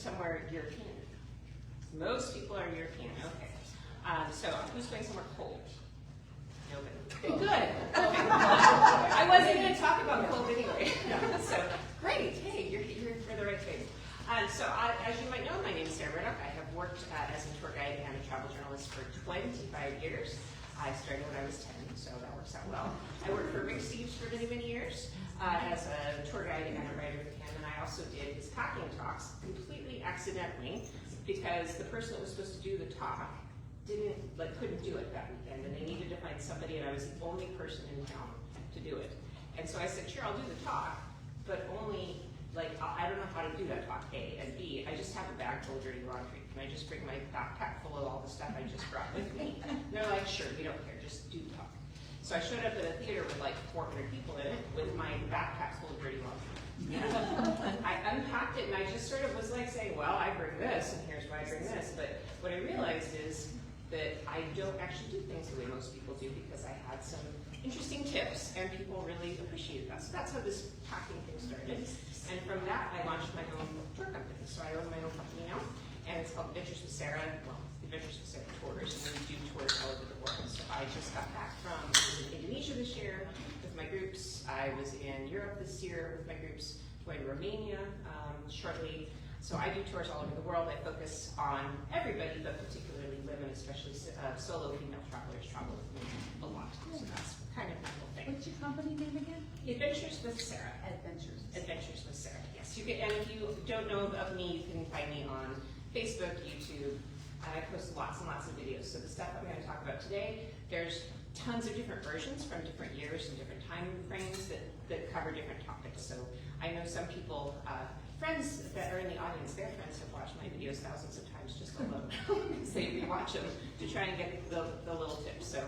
somewhere European? Most people are European, okay. So who's going somewhere cold? Nobody. Good. I wasn't going to talk about cold anyway. So great. Hey, you're here for the right thing. So as you might know, my name is Sarah Murdoch. I have worked as a tour guide and a travel journalist for 25 years. I started when I was 10, so that works out well. I worked for Rick Steves for many, many years as a tour guide and a writer with him, and I also did his packing talks completely accidentally because the person that was supposed to do the talk couldn't do it that weekend, and they needed to find somebody, and I was the only person in town to do it. And so I said, sure, I'll do the talk, but only, I don't know how to do that talk, A, and B, I just have a bag full of dirty laundry. Can I just bring my backpack full of all the stuff I just brought with me? And they're like, sure, we don't care, just do the talk. So I showed up at a theater with 400 people in it with my backpack full of dirty laundry. I unpacked it and I just sort of was saying, well, I bring this and here's why I bring this. But what I realized is that I don't actually do things the way most people do because I had some interesting tips and people really appreciated that. So that's how this packing thing started. And from that, I launched my own tour company. So I own my own company now, and it's called Adventures with Sarah. Well, Adventures with Sarah Tours, and we do tours all over the world. So I just got back from Indonesia this year with my groups. I was in Europe this year with my groups, going to Romania shortly. So I do tours all over the world. I focus on everybody, but particularly women, especially solo female travelers travel with me a lot. So that's kind of my whole thing. What's your company name again? Adventures with Sarah. Adventures with Sarah, yes. And if you don't know of me, you can find me on Facebook, YouTube. I post lots and lots of videos. So the stuff I'm going to talk about today, there's tons of different versions from different years and different time frames that cover different topics. So I know some people, friends that are in the audience, their friends have watched my videos thousands of times just alone because they rewatch them to try and get the little tips. So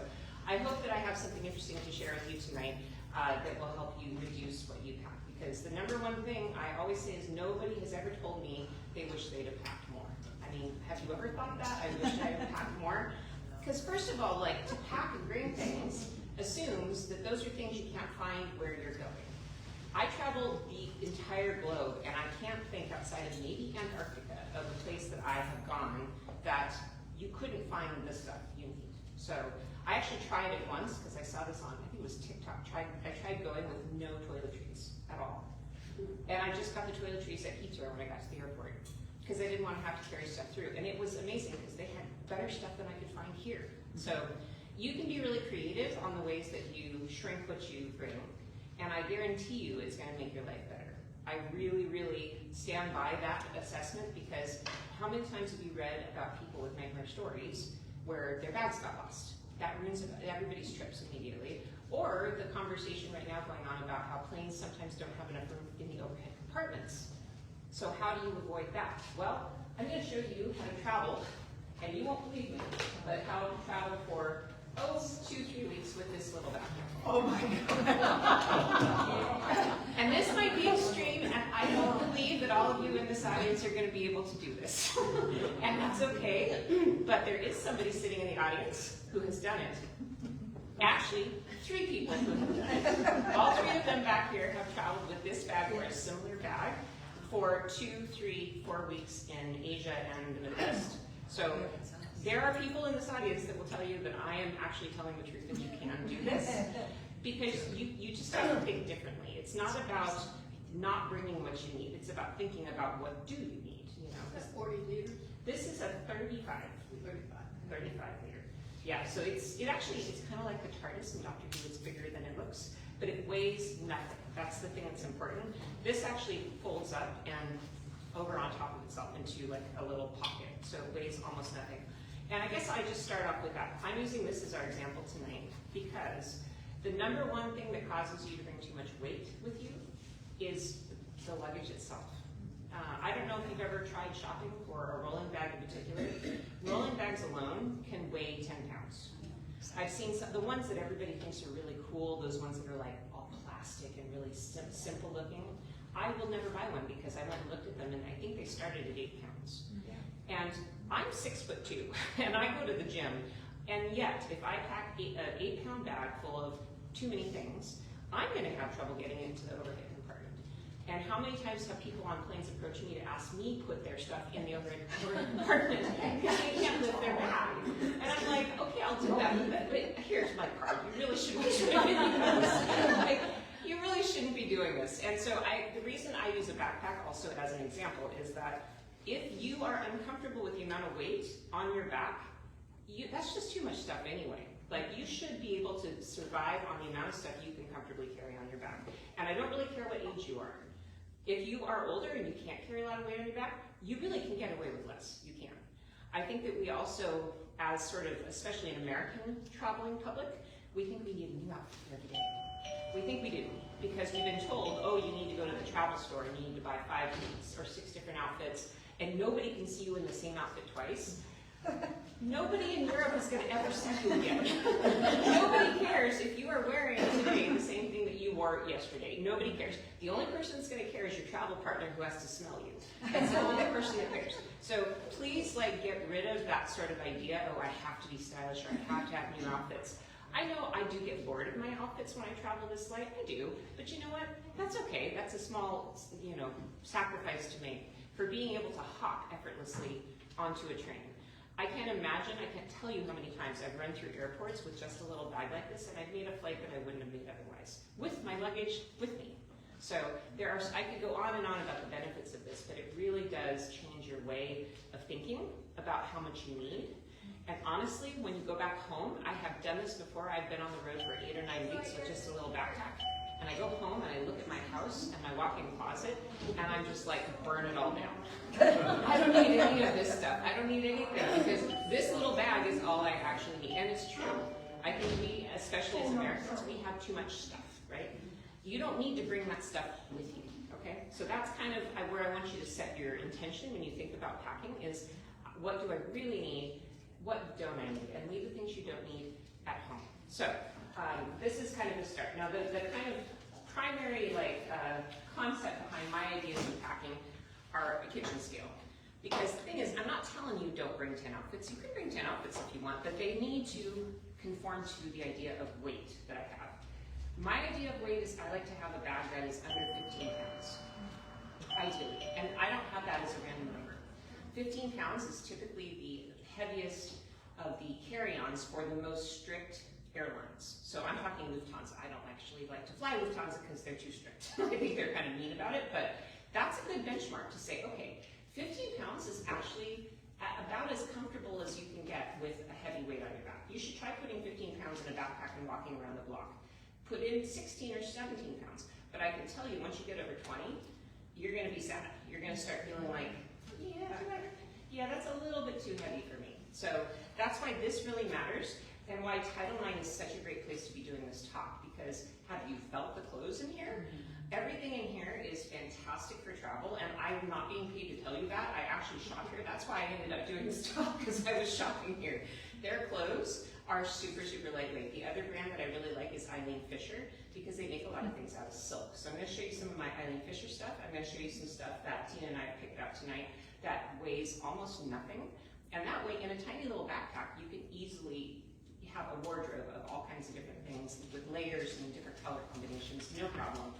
I hope that I have something interesting to share with you tonight that will help you reduce what you pack. Because the number one thing I always say is nobody has ever told me they wish they'd have packed more. I mean, have you ever thought that? I wish I had packed more. Because first of all, to pack and bring things assumes that those are things you can't find where you're going. I travel the entire globe, and I can't think outside of maybe Antarctica of a place that I have gone that you couldn't find the stuff you need. So I actually tried it once because I saw this on, I think it was TikTok. I tried going with no toiletries at all. And I just got the toiletries at Heathrow when I got to the airport because I didn't want to have to carry stuff through. And it was amazing because they had better stuff than I could find here. So you can be really creative on the ways that you shrink what you bring. And I guarantee you it's going to make your life better. I really, really stand by that assessment because how many times have you read about people with nightmare stories where their bags got lost? That ruins everybody's trips immediately. Or the conversation right now going on about how planes sometimes don't have enough room in the overhead compartments. So how do you avoid that? Well, I'm going to show you how to travel, and you won't believe me, but how to travel for 2-3 weeks with this little backpack. Oh my God. And this might be extreme, and I don't believe that all of you in this audience are going to be able to do this. And that's okay, but there is somebody sitting in the audience who has done it. Actually, 3 people who have done it. All 3 of them back here have traveled with this bag or a similar bag for 2, 3, 4 weeks in Asia and the Middle East. So there are people in this audience that will tell you that I am actually telling the truth and you can do this because you just have to think differently. It's not about not bringing what you need. It's about thinking about what do you need. That's 40 liters. This is a 35 liter. Yeah, so it's kind of like the TARDIS in Doctor Who. It's bigger than it looks, but it weighs nothing. That's the thing that's important. This actually folds up and over on top of itself into a little pocket, so it weighs almost nothing. And I guess I just start off with that. I'm using this as our example tonight because the number one thing that causes you to bring too much weight with you is the luggage itself. I don't know if you've ever tried shopping for a rolling bag in particular. Rolling bags alone can weigh 10 pounds. I've seen the ones that everybody thinks are really cool, those ones that are all plastic and really simple looking. I will never buy one because I went and looked at them and I think they started at 8 pounds. And I'm 6'2", and I go to the gym, and yet if I pack an 8-pound bag full of too many things, I'm going to have trouble getting into the overhead compartment. And And how many times have people on planes approached me to ask me put their stuff in the overhead compartment because they can't lift their bag? And I'm like, okay, I'll do that, but here's my card. You really shouldn't be doing this. Like, you really shouldn't be doing this. And so the reason I use a backpack also as an example is that if you are uncomfortable with the amount of weight on your back, that's just too much stuff anyway. Like, you should be able to survive on the amount of stuff you can comfortably carry on your back. And I don't really care what age you are. If you are older and you can't carry a lot of weight on your back, you really can get away with less. You can. I think that we also, as sort of, especially an American traveling public, we think we need a new outfit every day. We think we do, because we've been told, oh, you need to go to the travel store and you need to buy 5 or 6 different outfits, and nobody can see you in the same outfit twice. Nobody in Europe is going to ever see you again. Nobody cares if you are wearing today the same thing that you wore yesterday. Nobody cares. The only person that's going to care is your travel partner who has to smell you. That's the only person that cares. So please, like, get rid of that sort of idea, oh, I have to be stylish or I have to have new outfits. I know I do get bored of my outfits when I travel this light. I do. But you know what? That's okay. That's a small, sacrifice to make for being able to hop effortlessly onto a train. I can't tell you how many times I've run through airports with just a little bag like this, and I've made a flight that I wouldn't have made otherwise, with my luggage with me. So I could go on and on about the benefits of this, but it really does change your way of thinking about how much you need. And honestly, when you go back home, I have done this before. I've been on the road for 8 or 9 weeks with just a little backpack. And I go home and I look at my house and my walk-in closet, and I'm just like, burn it all down. I don't need any of this stuff. I don't need anything, because this little bag is all I actually need. And it's true. I think we, especially as Americans, we have too much stuff, right? You don't need to bring that stuff with you, okay? So that's kind of where I want you to set your intention when you think about packing is, what do I really need? What don't I need? And leave the things you don't need at home. So this is kind of the start. Now the kind of primary concept behind my ideas of packing are a kitchen scale. Because the thing is, I'm not telling you don't bring 10 outfits. You can bring 10 outfits if you want, but they need to conform to the idea of weight that I have. My idea of weight is I like to have a bag that is under 15 pounds, ideally. And I don't have that as a random number. 15 pounds is typically the heaviest of the carry-ons for the most strict airlines. So I'm talking Lufthansa. I don't actually like to fly Lufthansa because they're too strict. I think they're kind of mean about it, but that's a good benchmark to say, okay, 15 pounds is actually about as comfortable as you can get with a heavy weight on your back. You should try putting 15 pounds in a backpack and walking around the block. Put in 16 or 17 pounds. But I can tell you, once you get over 20, you're going to be sad. You're going to start feeling like, yeah, that's a little bit too heavy for me. So that's why this really matters, and why Title IX is such a great place to be doing this talk, because have you felt the clothes in here? Everything in here is fantastic for travel, and I'm not being paid to tell you that. I actually shop here. That's why I ended up doing this talk, because I was shopping here. Their clothes are super, super lightweight. The other brand that I really like is Eileen Fisher, because they make a lot of things out of silk. So I'm going to show you some of my Eileen Fisher stuff. I'm going to show you some stuff that Tina and I picked out tonight that weighs almost nothing. And that way, in a tiny little backpack, you can easily have a wardrobe of all kinds of different things with layers and different color combinations, no problem.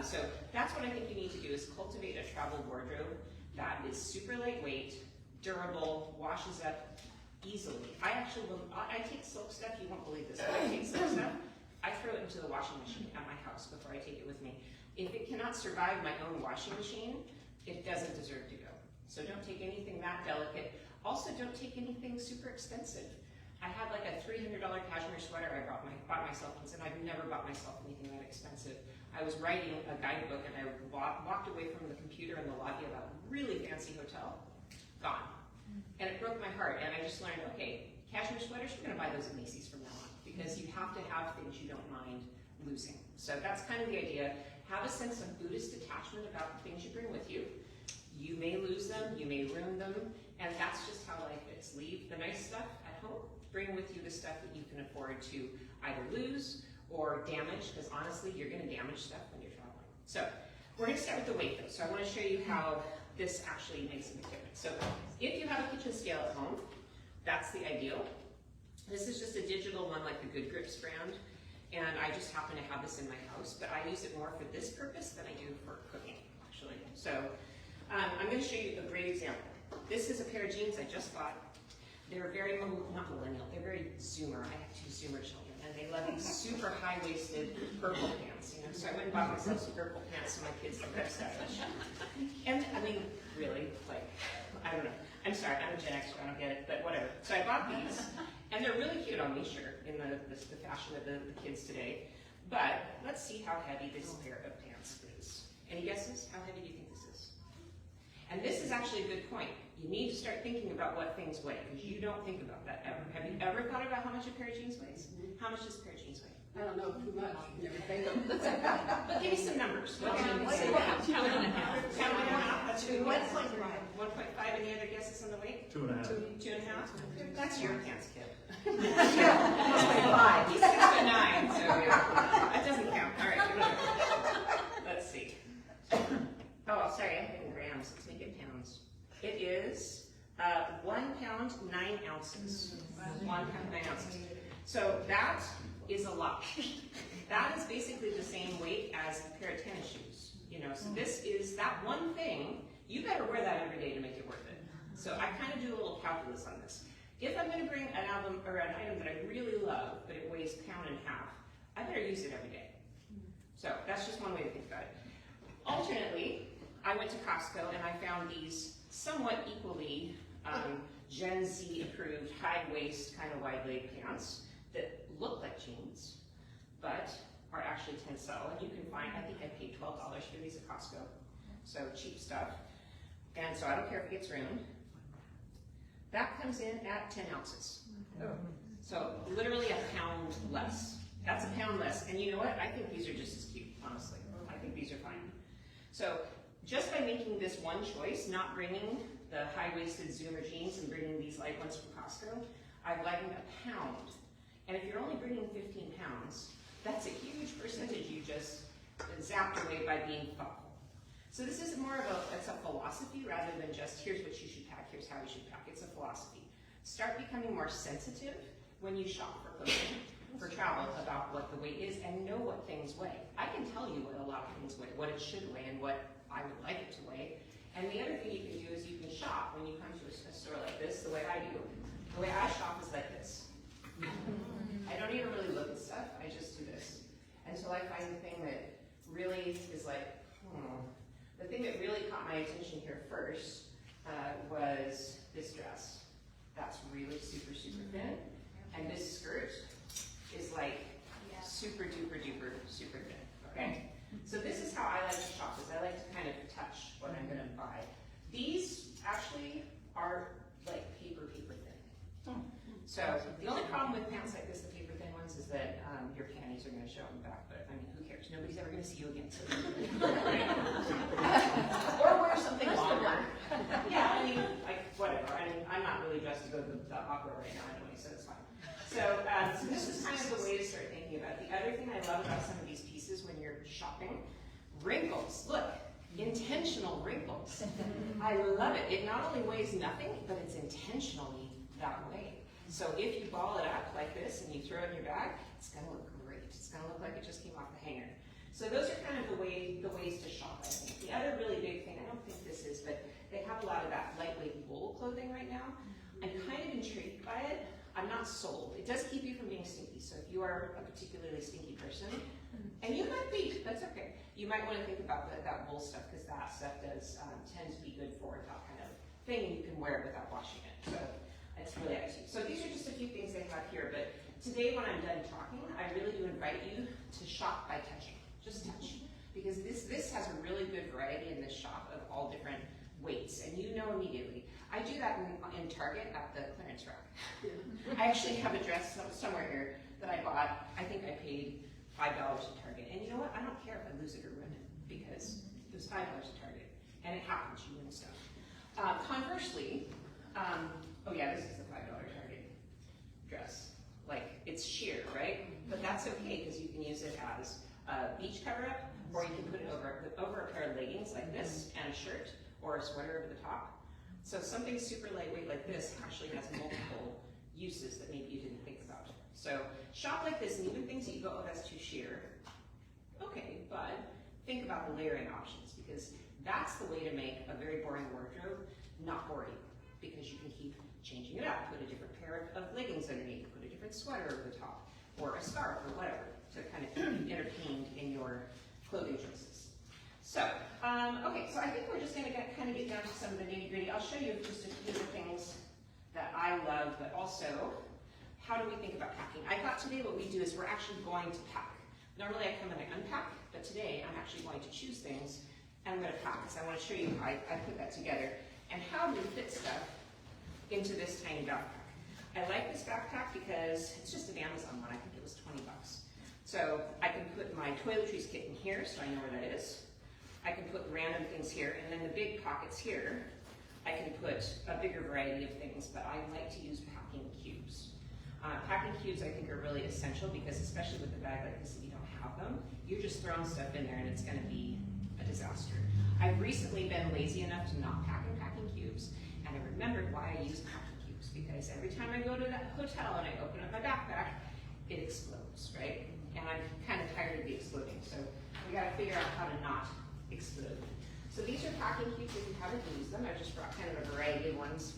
So that's what I think you need to do, is cultivate a travel wardrobe that is super lightweight, durable, washes up easily. I take silk stuff, you won't believe this, but I take silk stuff, I throw it into the washing machine at my house before I take it with me. If it cannot survive my own washing machine, it doesn't deserve to go. So don't take anything that delicate. Also, don't take anything super expensive. I had like a $300 cashmere sweater I bought myself once, and I've never bought myself anything that expensive. I was writing a guidebook, and I walked away from the computer in the lobby of a really fancy hotel, gone. And it broke my heart, and I just learned, okay, cashmere sweaters, we're gonna buy those at Macy's from now on, because you have to have things you don't mind losing. So that's kind of the idea. Have a sense of Buddhist detachment about the things you bring with you. You may lose them, you may ruin them, and that's just how life is. Leave the nice stuff at home, bring with you the stuff that you can afford to either lose or damage, because honestly, you're gonna damage stuff when you're traveling. So we're gonna start with the weight though. So I wanna show you how this actually makes a big difference. So if you have a kitchen scale at home, that's the ideal. This is just a digital one like the Good Grips brand, and I just happen to have this in my house, but I use it more for this purpose than I do for cooking. This is a pair of jeans I just bought. They're very, not millennial, they're very Zoomer. I have 2 Zoomer children, and they love these super high-waisted purple pants, you know, so I went and bought myself some purple pants so my kids think I'm stylish. And, I mean, really, like, I don't know. I'm sorry, I'm a Gen Xer, I don't get it, but whatever. So I bought these, and they're really cute on me, sure, in the fashion of the kids today. But let's see how heavy this pair of pants is. Any guesses? How heavy do you think this is? And this is actually a good point. You need to start thinking about what things weigh, because you don't think about that ever. Have you ever thought about how much a pair of jeans weighs? How much does a pair of jeans weigh? I don't know too much. Never think of it. But give me some numbers. What can you say? Pound and a half. Pound and a half. That's good. 1.5. 1.5. Any other guesses on the weight? 2.5. 2.5. That's your pants, kid. 1.5. He's 6'9", so yeah, that doesn't count. All right. Let's see. Oh, sorry. I'm thinking grams. Let's make it pounds. It is 1 pound 9 ounces. 1 pound 9 ounces. So that is a lot. That is basically the same weight as a pair of tennis shoes. You know, so this is that one thing. You better wear that every day to make it worth it. So I kind of do a little calculus on this. If I'm going to bring an item that I really love, but it weighs 1.5 pounds, I better use it every day. So that's just one way to think about it. Alternately, I went to Costco and I found these somewhat equally Gen Z approved high waist kind of wide leg pants that look like jeans, but are actually tensile. And you can find, I think I paid $12 for these at Costco. So cheap stuff. And so I don't care if it gets ruined. That comes in at 10 ounces. So literally a pound less. That's a pound less. And you know what? I think these are just as cute, honestly. I think these are fine. So just by making this one choice, not bringing the high-waisted Zoomer jeans and bringing these light ones from Costco, I've lightened a pound. And if you're only bringing 15 pounds, that's a huge percentage you just zapped away by being thoughtful. So this is more of it's a philosophy rather than just here's what you should pack, here's how you should pack. It's a philosophy. Start becoming more sensitive when you shop for clothing, for travel, about what the weight is and know what things weigh. I can tell you what a lot of things weigh, what it should weigh and what I would like it to weigh. And the other thing you can do is you can shop when you come to a store like this, the way I do. The way I shop is like this. I don't even really look at stuff, I just do this. Until I find the thing that really is like, The thing that really caught my attention here first was this dress. That's really super, super thin. And this skirt is like super duper duper super thin, okay? So this is how I like to shop, is I like to kind of touch what I'm gonna buy. These actually are like paper thin. So the only problem with pants like this, the paper thin ones, is that your panties are gonna show in the back, but I mean, who cares? Nobody's ever gonna see you again. So or wear something longer. Yeah, I mean, like, whatever. I mean, I'm not really dressed to go to the opera right now anyway, so it's fine. So, so this is kind of the way to start thinking about it. The other thing I love about some of these pieces when you're shopping, wrinkles. Look, intentional wrinkles. I love it. It not only weighs nothing, but it's intentionally that way. So if you ball it up like this and you throw it in your bag, it's gonna look great. It's gonna look like it just came off the hanger. So those are kind of the ways to shop, I think. The other really big thing, I don't think this is, but they have a lot of that lightweight wool clothing right now. I'm kind of intrigued by it. I'm not sold. It does keep you from being stinky. So if you are a particularly stinky person, and you might be, that's okay. You might want to think about that wool stuff, because that stuff does tend to be good for that kind of thing, and you can wear it without washing it. So it's really up to you. So these are just a few things they have here, but today when I'm done talking, I really do invite you to shop by touching. Just touch. Because this has a really good variety in this shop of all different weights, and you know immediately. I do that in Target at the clearance rack. I actually have a dress somewhere here that I bought. I think I paid $5 at Target. And you know what? I don't care if I lose it or ruin it, because it was $5 at Target. And it happens, you win stuff. Conversely, oh yeah, this is the $5 Target dress. Like, it's sheer, right? But that's okay, because you can use it as a beach cover-up, or you can put it over a pair of leggings like this, and a shirt, or a sweater over the top. So something super lightweight like this actually has multiple uses that maybe you didn't think about. So shop like this, and even things that you go, oh, that's too sheer. Okay, but think about the layering options, because that's the way to make a very boring wardrobe not boring. because you can keep changing it up. Put a different pair of leggings underneath, put a different sweater over the top, or a scarf, or whatever, to kind of keep you entertained in your clothing choices. So, okay, so I think we're just going to kind of get down to some of the nitty-gritty. I'll show you just a few of the things that I love, but also, how do we think about packing? I thought today what we do is we're actually going to pack. Normally I come and I unpack, but today I'm actually going to choose things and I'm going to pack, because I want to show you how I put that together and how we fit stuff into this tiny backpack. I like this backpack because it's just an Amazon one. I think it was 20 bucks. So I can put my toiletries kit in here, so I know where that is. I can put random things here, and then the big pockets here, I can put a bigger variety of things, but I like to use packing cubes. Packing cubes I think are really essential because, especially with a bag like this, if you don't have them, you're just throwing stuff in there and it's going to be a disaster. I've recently been lazy enough to not pack in packing cubes, and I remembered why I use packing cubes, because every time I go to that hotel and I open up my backpack, it explodes, right? And I'm kind of tired of the exploding, so we got to figure out how to not explode. So these are packing cubes. If you haven't used them, I just brought kind of a variety of ones.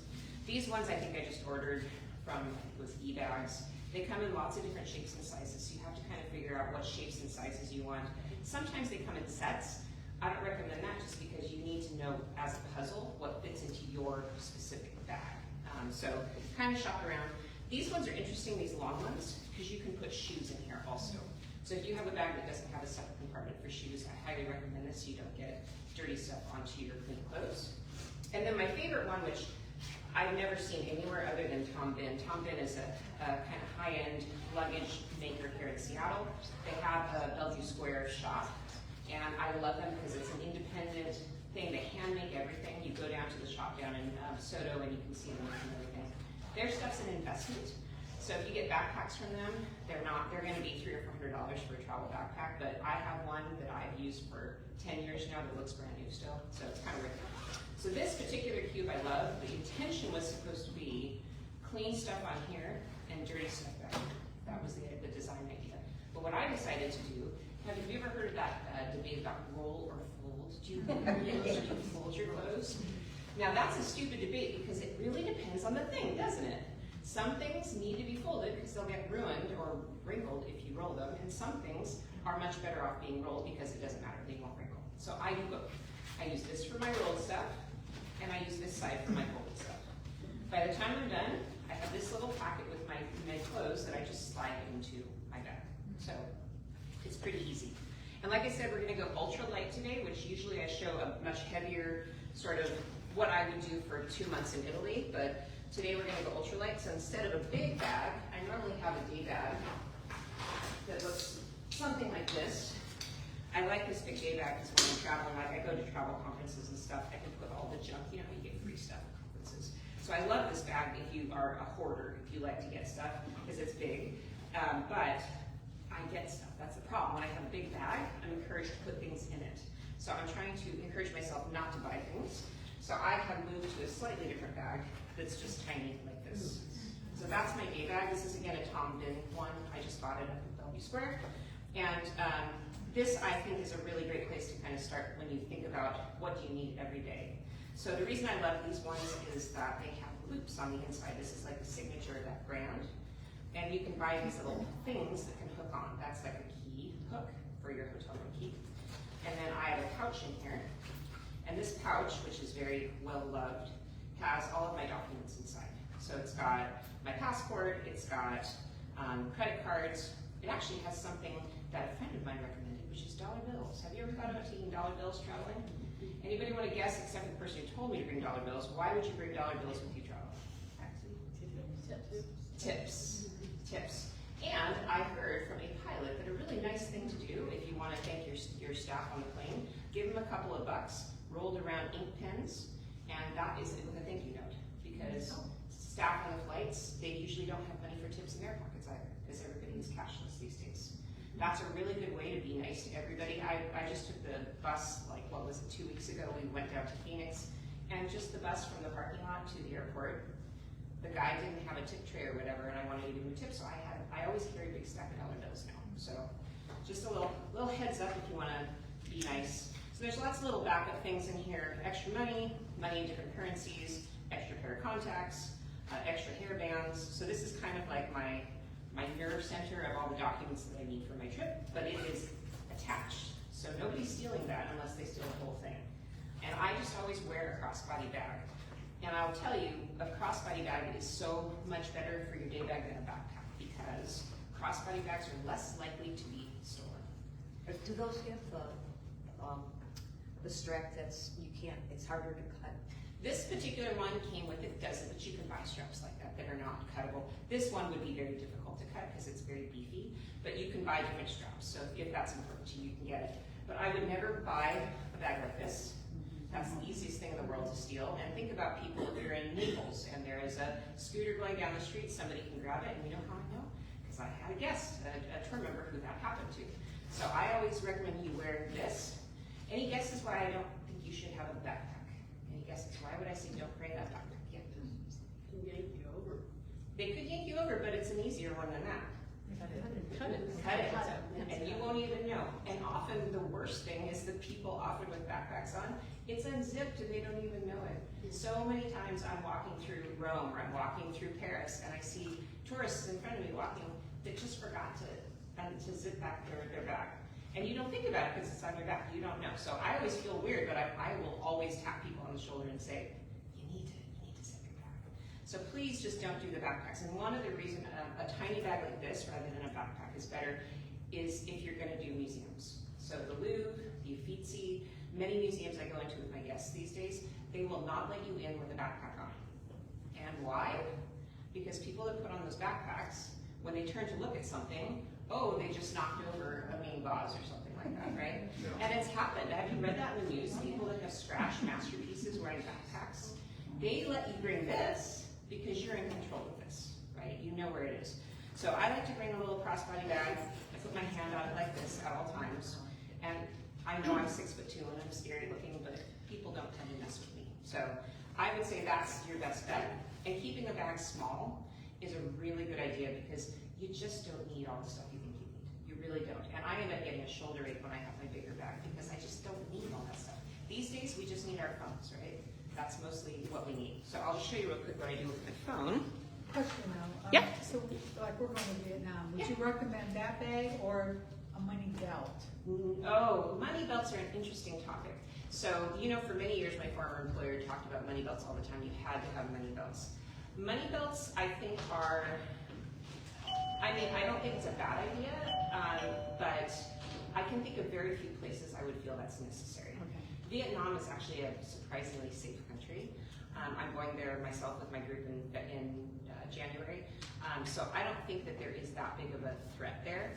These ones I think I just ordered from, I think it was eBags. They come in lots of different shapes and sizes, so you have to kind of figure out what shapes and sizes you want. Sometimes they come in sets. I don't recommend that just because you need to know as a puzzle what fits into your specific bag. So kind of shop around. These ones are interesting, these long ones, because you can put shoes in here also. So if you have a bag that doesn't have a separate compartment for shoes, I highly recommend this so you don't get dirty stuff onto your clean clothes. And then my favorite one, which I've never seen anywhere other than Tom Bin. Tom Bin is a kind of high-end luggage maker here in Seattle. They have a Bellevue Square shop, and I love them because it's an independent thing. They hand make everything. You go down to the shop down in Soto and you can see them and everything. Their stuff's an investment. So if you get backpacks from them, they're going to be $300 or $400 for a travel backpack, but I have one that I've used for 10 years now that looks brand new still, so it's kind of worth it. So this particular cube I love. The intention was supposed to be clean stuff on here and dirty stuff back here. That was the design idea. But what I decided to do, have you ever heard of that debate about roll or fold? Do you roll your clothes or do you fold your clothes? Now that's a stupid debate because it really depends on the thing, doesn't it? Some things need to be folded because they'll get ruined or wrinkled if you roll them, and some things are much better off being rolled because it doesn't matter, they won't wrinkle. So I do both. I use this for my rolled stuff, and I use this side for my folded stuff. By the time I'm done, I have this little packet with my clothes that I just slide into my bag. So it's pretty easy. And like I said, we're going to go ultra light today, which usually I show a much heavier sort of what I would do for 2 months in Italy, but today we're going to go ultra light. So instead of a big bag, I normally have a day bag that looks something like this. I like this big day bag because when I'm traveling, like I go to travel conferences and stuff, I can put all the junk, you know, you get free stuff at conferences. So I love this bag if you are a hoarder, if you like to get stuff, because it's big. But I get stuff, that's the problem. When I have a big bag, I'm encouraged to put things in it. So I'm trying to encourage myself not to buy things. So I have moved to a slightly different bag that's just tiny like this. So that's my day bag. This is again a Tom Bin one. I just bought it at Bellevue Square. And this I think is a really great place to kind of start when you think about what do you need every day. So the reason I love these ones is that they have loops on the inside. This is like the signature of that brand. And you can buy these little things that can hook on. That's like a key hook for your hotel room key. And then I have a pouch in here. And this pouch, which is very well loved, has all of my documents inside. So it's got my passport, it's got credit cards. It actually has something that a friend of mine recommended, which is dollar bills. Have you ever thought about taking dollar bills traveling? Anybody want to guess, except for the person who told me to bring dollar bills, why would you bring dollar bills with you travel? Tips. And I heard from a pilot that a really nice thing to do if you want to thank your staff on the plane, give them a couple of bucks, rolled around ink pens, and that is it with a thank you note. Because staff on the flights, they usually don't have money for tips in their pockets either, because everybody is cashless these days. That's a really good way to be nice to everybody. I just took the bus, like, what was it, 2 weeks ago? We went down to Phoenix, and just the bus from the parking lot to the airport, the guy didn't have a tip tray or whatever, and I wanted to give him a tip, so I always carry a big stack of dollar bills now. So just a little heads up if you want to be nice. So there's lots of little backup things in here. Extra money in different currencies, extra pair of contacts, extra hair bands. So this is kind of like my nerve center of all the documents that I need for my trip, but it is attached. So nobody's stealing that unless they steal the whole thing. And I just always wear a crossbody bag. And I'll tell you, a crossbody bag is so much better for your day bag than a backpack because crossbody bags are less likely to be stolen. Do those have the strap that's, it's harder to cut? This particular one came with it, doesn't, but you can buy straps like that that are not cuttable. This one would be very difficult to cut because it's very beefy, but you can buy different straps. So if that's important to you, you can get it. But I would never buy a bag like this. That's the easiest thing in the world to steal. And think about people, if you're in Naples and there is a scooter going down the street, somebody can grab it, and you know how I know? Because I had a guest, a tour member who that happened to. So I always recommend you wear this. Any guesses why I don't think you should have a backpack? Any guesses? Why would I say don't bring a backpack? Yeah. Can yank you over. They could yank you over, but it's an easier one than that. Cut it. And you won't even know. And often the worst thing is the people often with backpacks on, it's unzipped and they don't even know it. So many times I'm walking through Rome or I'm walking through Paris and I see tourists in front of me walking that just forgot to zip back their bag. And you don't think about it because it's on your back, you don't know. So I always feel weird, but I will always tap people on the shoulder and say, you need to zip your bag. So please just don't do the backpacks. And one of the reasons a tiny bag like this rather than a backpack is better is if you're going to do museums. So the Louvre, the Uffizi, many museums I go into with my guests these days, they will not let you in with a backpack on. And why? Because people that put on those backpacks, when they turn to look at something, oh, they just knocked over a mean vase or something like that, right? Yeah. And it's happened. Have you read that in the news? People that have scratched masterpieces wearing backpacks. They let you bring this because you're in control of this, right? You know where it is. So I like to bring a little crossbody bag. I put my hand on it like this at all times. And I know I'm 6'2" and I'm scary looking, but people don't tend to mess with me. So I would say that's your best bet. And keeping the bag small is a really good idea because you just don't need all the stuff you think you need. You really don't. And I end up getting a shoulder ache when I have my bigger bag because I just don't need all that stuff. These days we just need our phones, right? That's mostly what we need. So I'll just show you real quick what I do with my phone. Question now. Yeah. So, like, we're going to Vietnam. Would Yeah. you recommend that bag or a money belt? Oh, money belts are an interesting topic. So, you know, for many years, my former employer talked about money belts all the time. You had to have money belts. Money belts, I think, are, I mean, I don't think it's a bad idea, but I can think of very few places I would feel that's necessary. Okay. Vietnam is actually a surprisingly safe country. I'm going there myself with my group in January. So I don't think that there is that big of a threat there,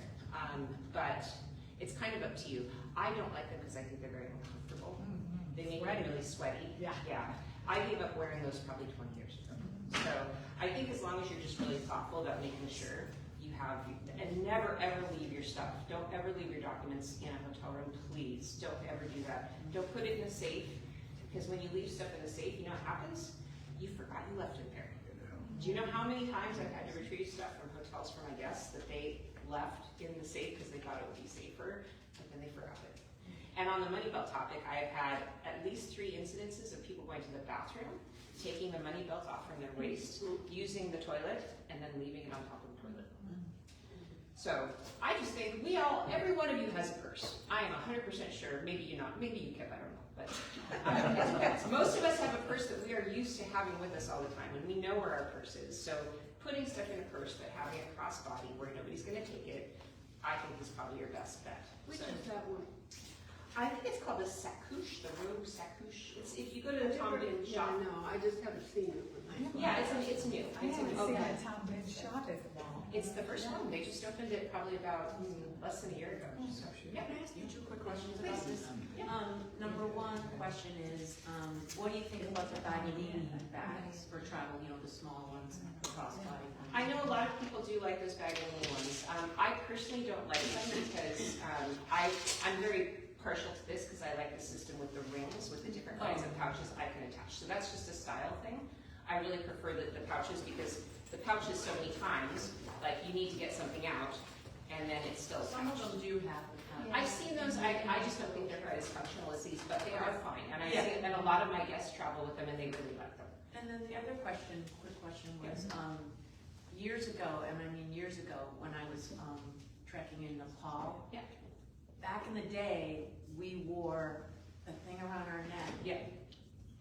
but it's kind of up to you. I don't like them because I think they're very uncomfortable. Mm-hmm. They make me really sweaty. Yeah. I gave up wearing those probably 20 years ago. So I think as long as you're just really thoughtful about making sure you have, and never ever leave your stuff. Don't ever leave your documents in a hotel room, please. Don't ever do that. Don't put it in a safe, because when you leave stuff in the safe, you know what happens? You forgot you left it there. Do you know how many times I've had to retrieve stuff from hotels for my guests that they left in the safe because they thought it would be safer, but then they forgot it. And on the money belt topic, I have had at least 3 incidences of people going to the bathroom, taking the money belt off from their waist, using the toilet, and then leaving it on top of the toilet. So I just think every one of you has a purse. I am 100% sure, maybe you not, maybe you kept, I don't know, but most of us have a purse that we are used to having with us all the time, and we know where our purse is. So putting stuff in a purse, but having a crossbody where nobody's going to take it, I think is probably your best bet. Which So, is that one? I think it's called the Saccouche, the Rogue Saccouche. It's, if you go to the Tom Binn Yeah, shop. no, I just haven't seen it. Yeah, it's new. I haven't seen Okay. a Tom Binn shop at the mall. It's the first one. They just opened it probably about less than a year ago. So, yeah. Can I ask you 2 quick questions about this? Yeah. Number 1 question is, what do you think about the baggy bags for travel, you know, the small ones, the crossbody ones? I know a lot of people do like those baggy ones. I personally don't like them because I'm very partial to this because I like the system with the rings, with the different kinds of pouches I can attach. So that's just a style thing. I really prefer the pouches because the pouches so many times, like you need to get something out and then it's still Some of them do have the I've seen those, I just don't think they're quite as functional as these, but they are fine. And I see that a lot of my guests travel with them and they really like them. And then the other question, quick question was, years ago, and I mean years ago, when I was trekking in Nepal. Yeah. Back in the day, we wore a thing around our neck. Yeah.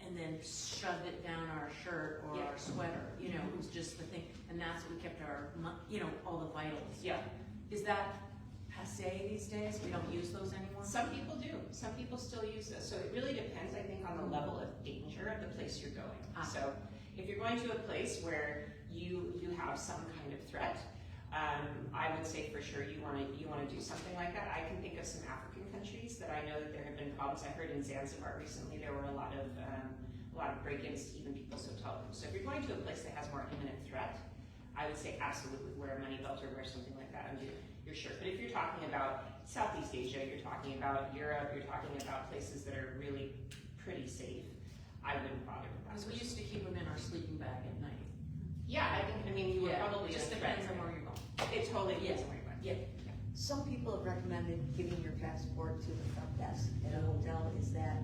And then shoved it down our shirt or our sweater, you know, it was just the thing, and that's what we kept our, you know, all the vitals. Yeah. Is that passé these days? We don't use those anymore? Some people do. Some people still use this. So it really depends, I think, on the level of danger of the place you're going. So if you're going to a place where you have some kind of threat, I would say for sure you want to do something like that. I can think of some African countries that I know that there have been problems. I heard in Zanzibar recently there were a lot of break-ins to even people's hotel rooms. So if you're going to a place that has more imminent threat, I would say absolutely wear a money belt or wear something like that under your shirt. But if you're talking about Southeast Asia, you're talking about Europe, you're talking about places that are really pretty safe, I wouldn't bother with that. Because we used to keep them in our sleeping bag at night. Yeah, I mean, you were probably just a depends threat. on where you're going. It totally depends on where you're going. Yeah. Some people have recommended giving your passport to the front desk at a hotel. Is that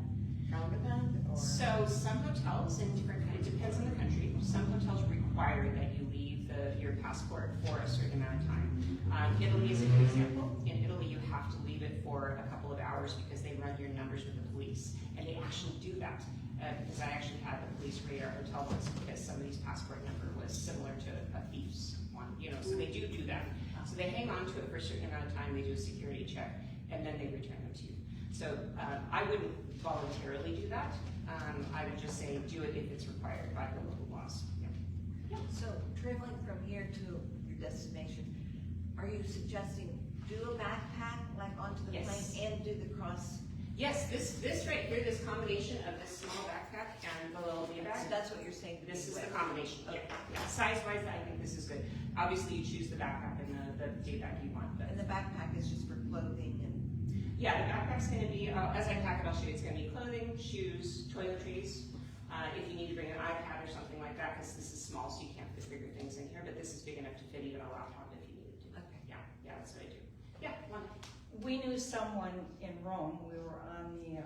frowned upon, or? So some hotels in different it depends on the country. Some hotels require that you leave your passport for a certain amount of time. Italy is a good example. In Italy, you have to leave it for a couple of hours because they run your numbers with the police, and they actually do that. Because I actually had the police raid our hotel once because somebody's passport number was similar to a thief's one, you know, so they do that. So they hang on to it for a certain amount of time, they do a security check, and then they return them to you. So I wouldn't voluntarily do that. I would just say do it if it's required by the local laws. Yeah. So traveling from here to your destination, are you suggesting do a backpack like onto the Yes. plane and do the cross? Yes, this right here, this combination of this small backpack and the little knee So bag, that's what you're saying. this is the combination. Yeah. Size-wise, I think this is good. Obviously, you choose the backpack and the day bag you want, but And the backpack is just for clothing and. yeah, the backpack's going to be, as I pack it, I'll show you, it's going to be clothing, shoes, toiletries. If you need to bring an iPad or something like that, because this is small, so you can't fit bigger things in here, but this is big enough to fit even a laptop if you needed to. Okay. Yeah, that's what I do. Yeah, one. We knew someone in Rome, we were on the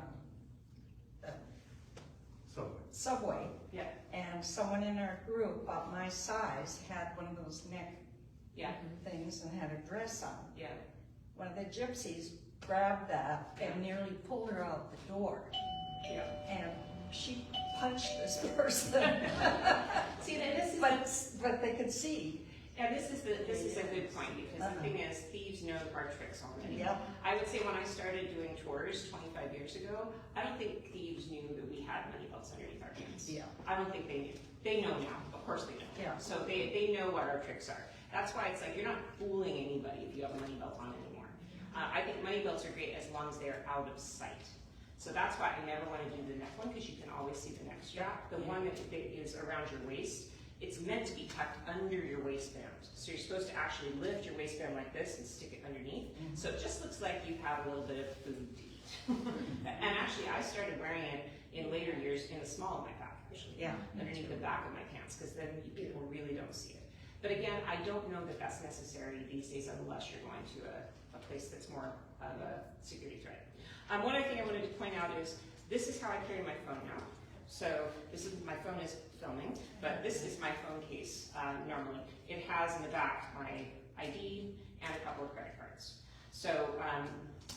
subway, Yeah, and someone in our group, about my size, had one of those neck yeah, things and had a dress on. yeah. One of the gypsies grabbed that and nearly pulled her out the door, Yeah. and she punched this person. See, then this is But they could see. yeah, this is a good point because the thing is, thieves know our tricks already. Yep. I would say when I started doing tours 25 years ago, I don't think thieves knew that we had money belts underneath our pants. Yeah. I don't think they knew. They know now, of course they know. Yeah. So they know what our tricks are. That's why it's like you're not fooling anybody if you have a money belt on anymore. I think money belts are great as long as they're out of sight. So that's why I never want to do the neck one because you can always see the neck strap. The one that is around your waist, it's meant to be tucked under your waistband. So you're supposed to actually lift your waistband like this and stick it underneath. So it just looks like you have a little bit of food to eat. And actually, I started wearing it in later years in the small of my back, actually. Yeah. Underneath the back of my pants, because then people really don't see it. But again, I don't know that that's necessary these days unless you're going to a place that's more of a security threat. One other thing I wanted to point out is this is how I carry my phone now. So this is my phone is filming, but this is my phone case normally. It has in the back my ID and a couple of credit cards. So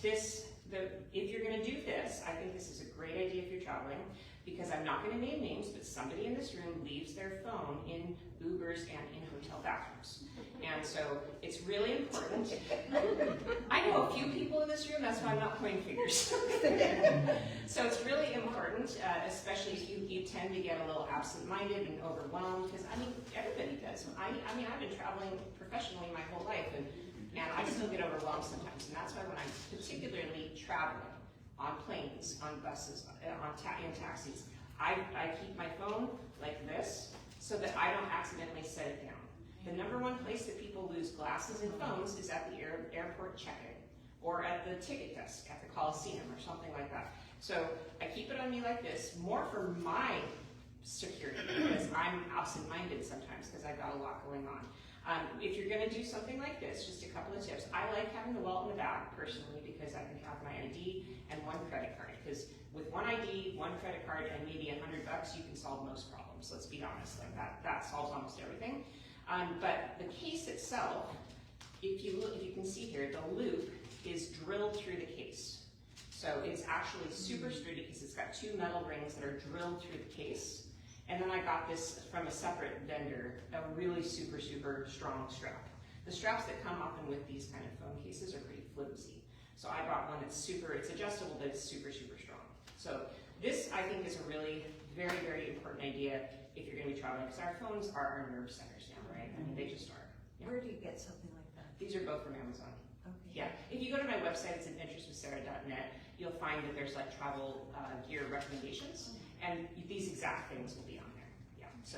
if you're going to do this, I think this is a great idea if you're traveling, because I'm not going to name names, but somebody in this room leaves their phone in Ubers and in hotel bathrooms. And so it's really important. I know a few people in this room, that's why I'm not pointing fingers. So it's really important, especially if you tend to get a little absent-minded and overwhelmed, because I mean, everybody does. I mean, I've been traveling professionally my whole life, and I still get overwhelmed sometimes. And that's why when I'm particularly traveling, on planes, on buses, in taxis, I keep my phone like this so that I don't accidentally set it down. The number one place that people lose glasses and phones is at the airport check-in or at the ticket desk at the Coliseum or something like that. So I keep it on me like this, more for my security because I'm absent-minded sometimes because I've got a lot going on. If you're going to do something like this, just a couple of tips. I like having the wallet in the back personally because I can have my ID and one credit card because with one ID, one credit card, and maybe $100, you can solve most problems. Let's be honest, like that solves almost everything. But the case itself, if you can see here, the loop is drilled through the case. So it's actually super sturdy because it's got 2 metal rings that are drilled through the case. And then I got this from a separate vendor, a really super, super strong strap. The straps that come often with these kind of phone cases are pretty flimsy. So I bought one that's it's adjustable, but it's super, super strong. So this, I think, is a really very, very important idea if you're going to be traveling, because our phones are our nerve centers now, right? I mean, they just are. Yeah. Where do you get something like that? These are both from Amazon. Okay. Yeah, if you go to my website, it's adventureswithsarah.net, you'll find that there's like travel gear recommendations, and these exact things will be on there. Yeah, so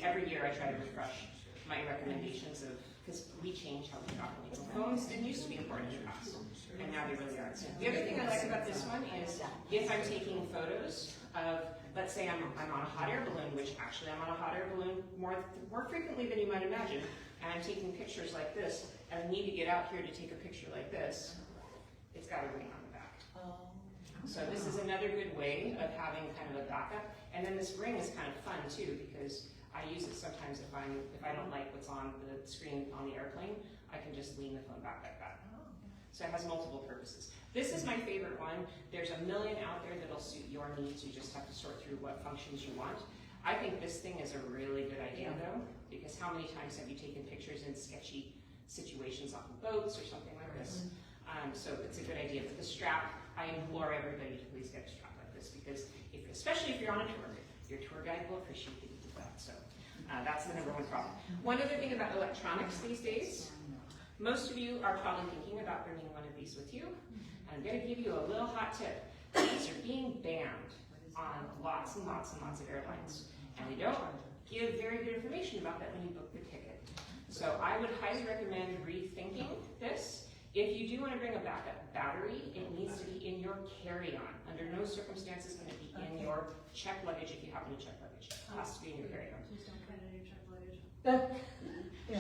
every year I try to refresh my recommendations because we change how we travel. Phones didn't used to be important in the past, and now they really are. The other thing I like about this one is if I'm taking photos of, let's say I'm on a hot air balloon, which actually I'm on a hot air balloon more frequently than you might imagine, and I'm taking pictures like this, and I need to get out here to take a picture like this, it's got a ring on the back. So this is another good way of having kind of a backup. And then this ring is kind of fun too, because I use it sometimes if I don't like what's on the screen on the airplane, I can just lean the phone back like that. So it has multiple purposes. This is my favorite one. There's a million out there that'll suit your needs. You just have to sort through what functions you want. I think this thing is a really good idea though, because how many times have you taken pictures in sketchy situations on boats or something like this? So it's a good idea. But the strap, I implore everybody to please get a strap like this, because especially if you're on a tour, your tour guide will appreciate that you did that. So that's the #1 problem. One other thing about electronics these days, most of you are probably thinking about bringing one of these with you. And I'm going to give you a little hot tip. These are being banned on lots and lots and lots of airlines. And they don't give very good information about that when you book the ticket. So I would highly recommend rethinking this. If you do want to bring a backup battery, it needs to be in your carry-on. Under no circumstances can it be in your checked luggage if you happen to check luggage. It has to be in your carry-on. Please don't put it in your check luggage.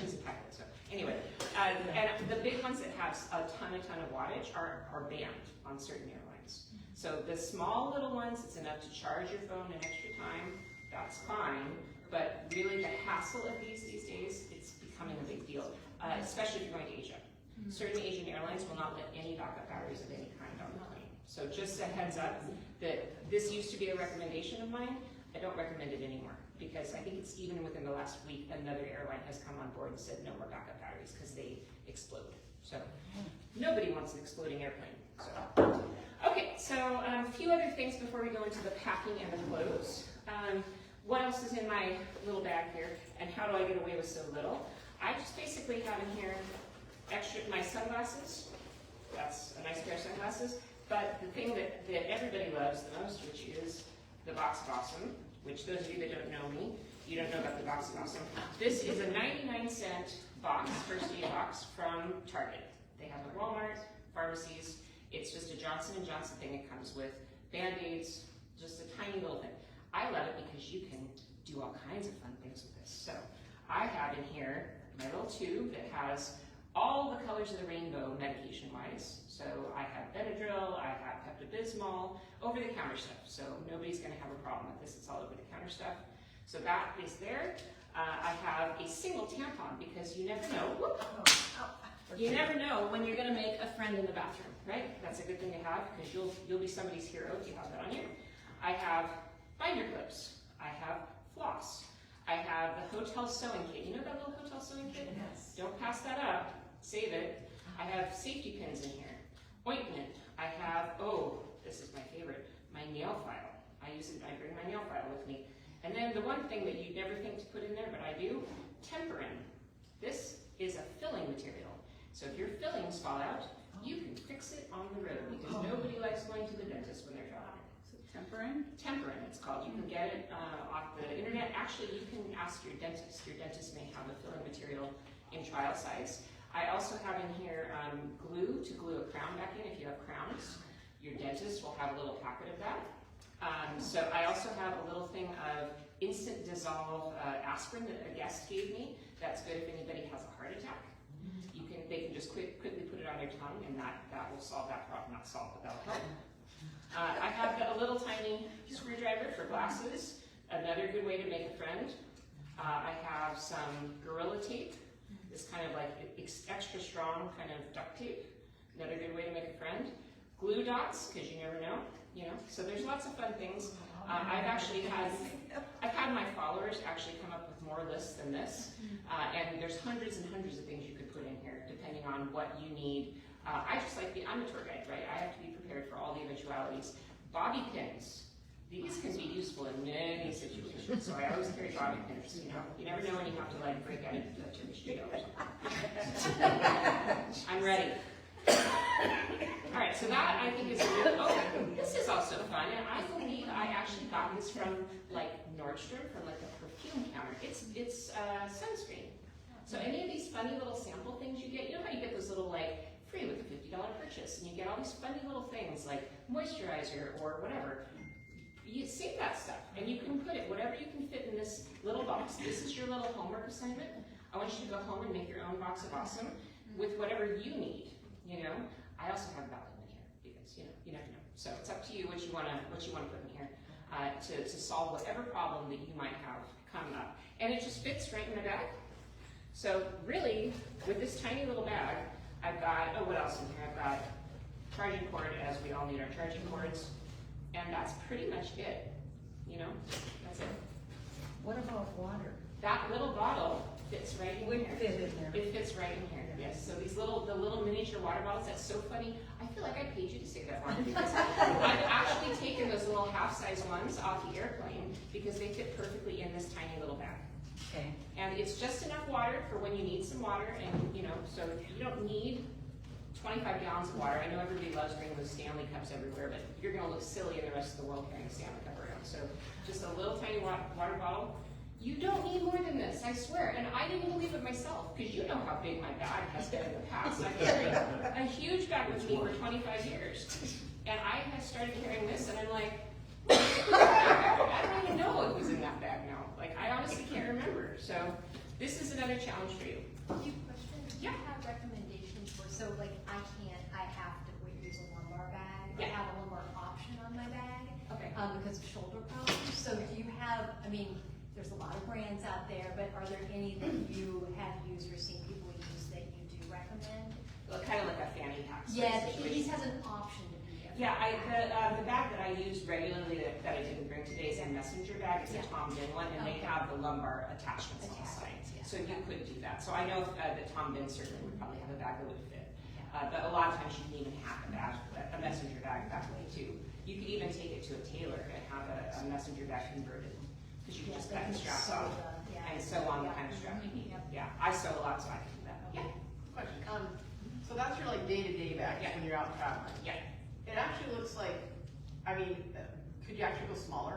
She's a pilot, so anyway. And the big ones that have a ton of wattage are banned on certain airlines. So the small little ones, it's enough to charge your phone an extra time, that's fine. But really the hassle of these days, it's becoming a big deal, especially if you're going to Asia. Certain Asian airlines will not let any backup batteries of any kind on the plane. So just a heads up that this used to be a recommendation of mine. I don't recommend it anymore, because I think it's even within the last week, another airline has come on board and said no more backup batteries because they explode. So nobody wants an exploding airplane. So, okay, so a few other things before we go into the packing and the clothes. What else is in my little bag here, and how do I get away with so little? I just basically have in here my sunglasses. That's a nice pair of sunglasses. But the thing that everybody loves the most, which is the Box of Awesome, which those of you that don't know me, you don't know about the Box of Awesome. This is a 99-cent box, first aid box from Target. They have it at Walmart, pharmacies. It's just a Johnson & Johnson thing. It comes with Band-Aids, just a tiny little thing. I love it because you can do all kinds of fun things with this. So I have in here my little tube that has all the colors of the rainbow medication-wise. So I have Benadryl, I have Pepto-Bismol, over-the-counter stuff. So nobody's going to have a problem with this. It's all over-the-counter stuff. So that is there. I have a single tampon because you never know. You never know when you're going to make a friend in the bathroom, right? That's a good thing to have because you'll be somebody's hero if you have that on you. I have binder clips. I have floss. I have the hotel sewing kit. You know that little hotel sewing kit? Yes. Don't pass that up. Save it. I have safety pins in here. Ointment. I have, this is my favorite, my nail file. I bring my nail file with me. And then the one thing that you'd never think to put in there, but I do, Temperin. This is a filling material. So if your fillings fall out, you can fix it on the road because nobody likes going to the dentist when they're traveling. Temperin? Temperin, it's called. You can get it off the internet. Actually, you can ask your dentist. Your dentist may have a filling material in trial size. I also have in here glue to glue a crown back in if you have crowns. Your dentist will have a little packet of that. So I also have a little thing of instant dissolve aspirin that a guest gave me. That's good if anybody has a heart attack. They can just quickly put it on their tongue, and that will solve that problem. Not solve, but that'll help. I have a little tiny screwdriver for glasses, another good way to make a friend. I have some Gorilla Tape, this kind of like extra strong kind of duct tape, another good way to make a friend. Glue dots, because you never know, so there's lots of fun things. I've had my followers actually come up with more lists than this, and there's hundreds and hundreds of things you could put in here, depending on what you need. I'm a tour guide, right? I have to be prepared for all the eventualities. Bobby pins. These can be useful in many situations, so I always carry bobby pins, You never know when you have to like break out into a mosquito or something. I'm ready. All right, so that I think is this is also fun, and I believe I actually got this from like Nordstrom, from like a perfume counter. It's sunscreen. So any of these funny little sample things you get, how you get those little like free with a $50 purchase, and you get all these funny little things like moisturizer or whatever. You save that stuff, and you can put it, whatever you can fit in this little box. This is your little homework assignment. I want you to go home and make your own box of awesome with whatever you need, I also have that in here because, you never know. So it's up to you what you want to put in here to solve whatever problem that you might have come up. And it just fits right in the bag. So really, with this tiny little bag, I've got, what else in here? I've got charging cord, as we all need our charging cords. And that's pretty much it, that's it. What about water? That little bottle fits right in here. Fit in there. It fits right in here, yes. So the little miniature water bottles, that's so funny. I feel like I paid you to say that one because I've actually taken those little half-size ones off the airplane because they fit perfectly in this tiny little bag. Okay. And it's just enough water for when you need some water, and so you don't need 25 gallons of water. I know everybody loves bringing those Stanley cups everywhere, but you're going to look silly in the rest of the world carrying a Stanley cup around. So just a little tiny water bottle. You don't need more than this, I swear. And I didn't believe it myself, because you know how big my bag has been in the past. I carried a huge bag with me for 25 years. And I had started carrying this, and I'm like, I don't even know what was in that bag now. Like, I honestly can't remember. So this is another challenge for you. Few questions. Do you have recommendations for, so like I have to use a lumbar bag, or Yeah. have a lumbar option on my bag, Okay. because of shoulder problems. So do you have, there's a lot of brands out there, but are there any that you have used or seen people use that you do recommend? Well, kind of like a fanny pack. sort of Yeah, it situation. has an option to be a Yeah, bag. the bag that I use regularly that I didn't bring today is a messenger bag. It's a Tom Bin one, and they have the lumbar attachments on the side. Yeah. So you could do that. So I know that Tom Bin certainly would probably have a bag that would fit. But a lot of times you can even have a messenger bag that way too. You could even take it to a tailor and have a messenger bag converted. Because you can just cut the straps off and sew on the kind of strap you need. Yeah, I sew a lot, so I can do that. Yeah. Question. So that's your like day-to-day bag when you're out traveling. Yeah. It actually looks like, could you actually go smaller?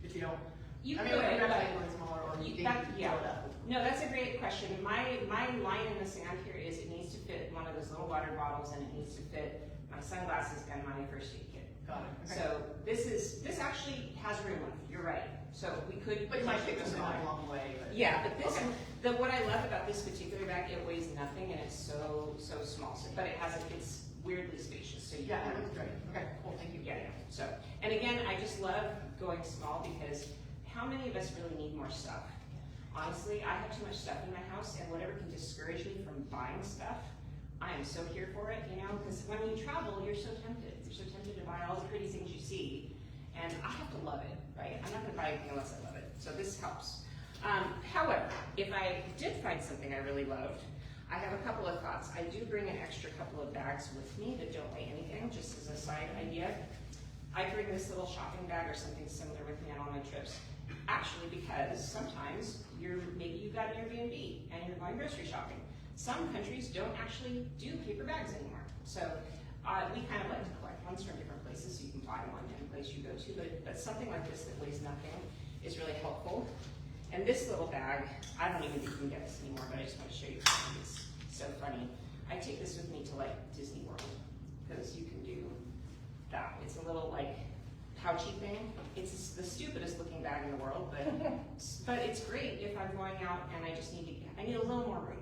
If you don't, You like, could. you're actually going smaller, or you think you can Yeah. fill it up? No, that's a great question. My line in the sand here is it needs to fit one of those little water bottles, and it needs to fit my sunglasses and my first aid kit. Got it. Okay. So this actually has room left. You're right. So we could. But you might take potentially this go a smaller. long way. But Yeah, but this, Okay. what I love about this particular bag, it weighs nothing and it's so small. So, but it's weirdly spacious. So you Yeah, can- that looks great. Okay, cool, thank you. Yeah. So, and again, I just love going small because how many of us really need more stuff? Honestly, I have too much stuff in my house, and whatever can discourage me from buying stuff, I am so here for it, because when you travel, you're so tempted. You're so tempted to buy all the pretty things you see, and I have to love it, right? I'm not gonna buy anything unless I love it, so this helps. However, if I did find something I really loved, I have a couple of thoughts. I do bring an extra couple of bags with me that don't weigh anything, just as a side idea. I bring this little shopping bag or something similar with me on all my trips. Actually, because sometimes maybe you've got an Airbnb and you're going grocery shopping. Some countries don't actually do paper bags anymore. So we kind of like to collect ones from different places so you can buy one in a place you go to. But something like this that weighs nothing is really helpful. And this little bag, I don't even think you can get this anymore, but I just want to show you something. It's so funny. I take this with me to like Disney World because you can do that. It's a little like pouchy thing. It's the stupidest looking bag in the world, but it's great if I'm going out and I need a little more room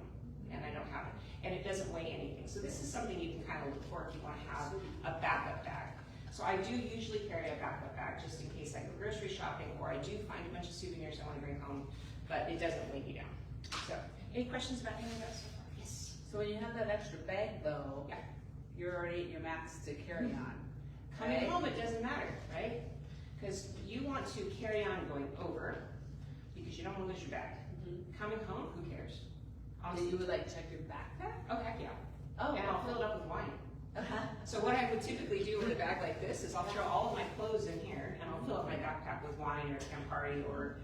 and I don't have it. And it doesn't weigh anything. So this is something you can kind of look for if you want to have a backup bag. So I do usually carry a backup bag just in case I go grocery shopping or I do find a bunch of souvenirs I want to bring home, but it doesn't weigh me down. So, any questions about any of that so far? Yes. So when you have that extra bag though, Yeah. you're already at your max to carry on. Coming Right. home, it doesn't matter, right? Because you want to carry on going over because you don't want to lose your bag. Coming home, who cares? So you would like check your backpack? Oh, heck yeah. Oh, And I'll fill it up with wine. Uh-huh. So what I would typically do with a bag like this is I'll throw all of my clothes in here and I'll fill up my backpack with wine or Campari or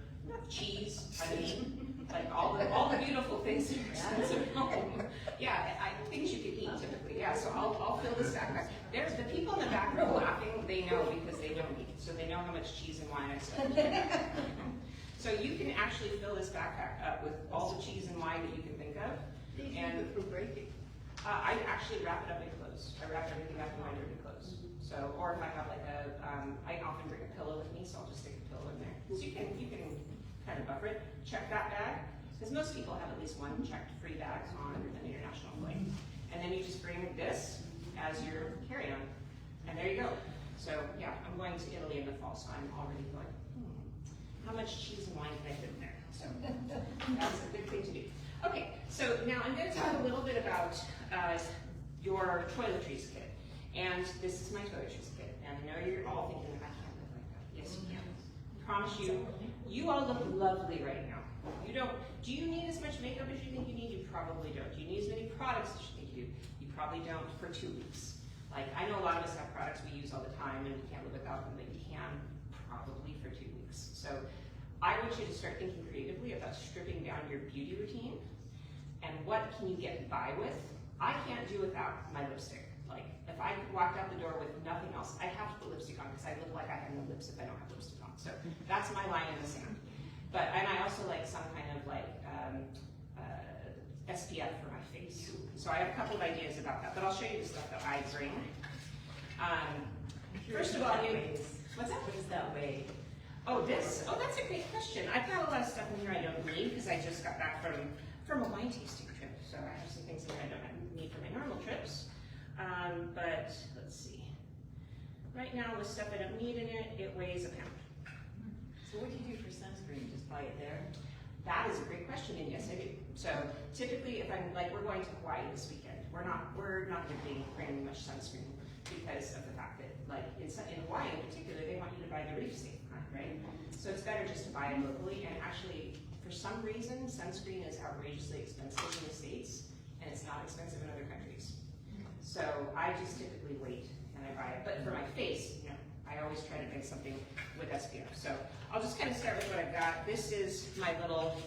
cheese. I mean, like all the beautiful things that are expensive at home. Yeah, things you can eat typically. Yeah, so I'll fill this backpack. There's the people in the back row laughing. They know because they don't eat, so they know how much cheese and wine I spend. So you can actually fill this backpack up with all the cheese and wine that you can think of. And for breaking. I actually wrap it up in clothes. I wrap everything up in my dirty clothes. So, or if I have like I often bring a pillow with me, so I'll just stick a pillow in there. So you can kind of buffer it. Check that bag, because most people have at least one checked free bag on an international flight. And then you just bring this as your carry-on, and there you go. So yeah, I'm going to Italy in the fall, so I'm already going, how much cheese and wine can I fit in there? So that's a good thing to do. Okay, so now I'm going to talk a little bit about your toiletries kit. And this is my toiletries kit. And I know you're all thinking, I can't live like that. Yes, you can. I promise you, you all look lovely right now. Do you need as much makeup as you think you need? You probably don't. Do you need as many products as you think you do? You probably don't for 2 weeks. Like, I know a lot of us have products we use all the time and we can't live without them, but you can probably for 2 weeks. So I want you to start thinking creatively about stripping down your beauty routine and what can you get by with. I can't do without my lipstick. Like, if I walked out the door with nothing else, I'd have to put lipstick on because I look like I have no lips if I don't have lipstick on. So that's my line in the sand. And I also like some kind of like SPF for my face. So I have a couple of ideas about that, but I'll show you the stuff that I bring. First of all, what's that? What is that way? Oh, this? Oh, that's a great question. I've got a lot of stuff in here I don't need because I just got back from a wine tasting trip. So I have some things that I don't need for my normal trips. But let's see. Right now with stuff I don't need in it, it weighs a pound. So what do you do for sunscreen? Just buy it there? That is a great question, and yes, I do. So typically, if I'm like, we're going to Hawaii this weekend, we're not going to be bringing much sunscreen because of the fact that, like, in Hawaii in particular, they want you to buy the reef safe kind, right? So it's better just to buy it locally. And actually, for some reason, sunscreen is outrageously expensive in the States, and it's not expensive in other countries. So I just typically wait and I buy it. But for my face, I always try to bring something with SPF. So I'll just kind of start with what I've got. This is my little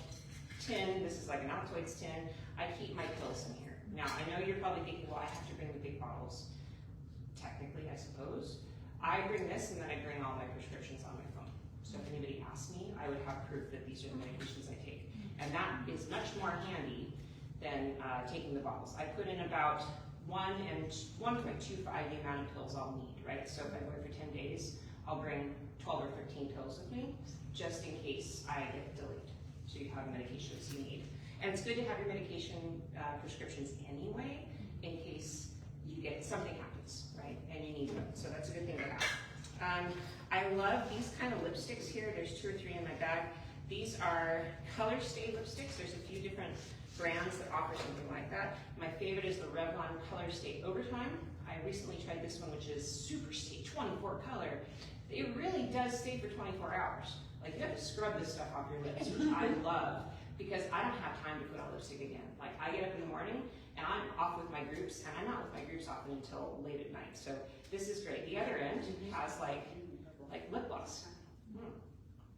tin. This is like an Altoids tin. I keep my pills in here. Now, I know you're probably thinking, well, I have to bring the big bottles. Technically, I suppose. I bring this and then I bring all my prescriptions on my phone. So if anybody asks me, I would have proof that these are the medications I take. And that is much more handy than taking the bottles. I put in about 1 and 1.25 the amount of pills I'll need, right? So if I'm away for 10 days, I'll bring 12 or 13 pills with me, just in case I get delayed. So you have the medications you need. And it's good to have your medication prescriptions anyway, in case something happens, right? And you need them. So that's a good thing to have. I love these kind of lipsticks here. There's 2 or 3 in my bag. These are Color Stay lipsticks. There's a few different brands that offer something like that. My favorite is the Revlon Color Stay Overtime. I recently tried this one, which is Super Stay 24 color. It really does stay for 24 hours. Like, you have to scrub this stuff off your lips, which I love, because I don't have time to put on lipstick again. Like, I get up in the morning and I'm off with my groups, and I'm not with my groups often until late at night. So this is great. The other end has like lip gloss.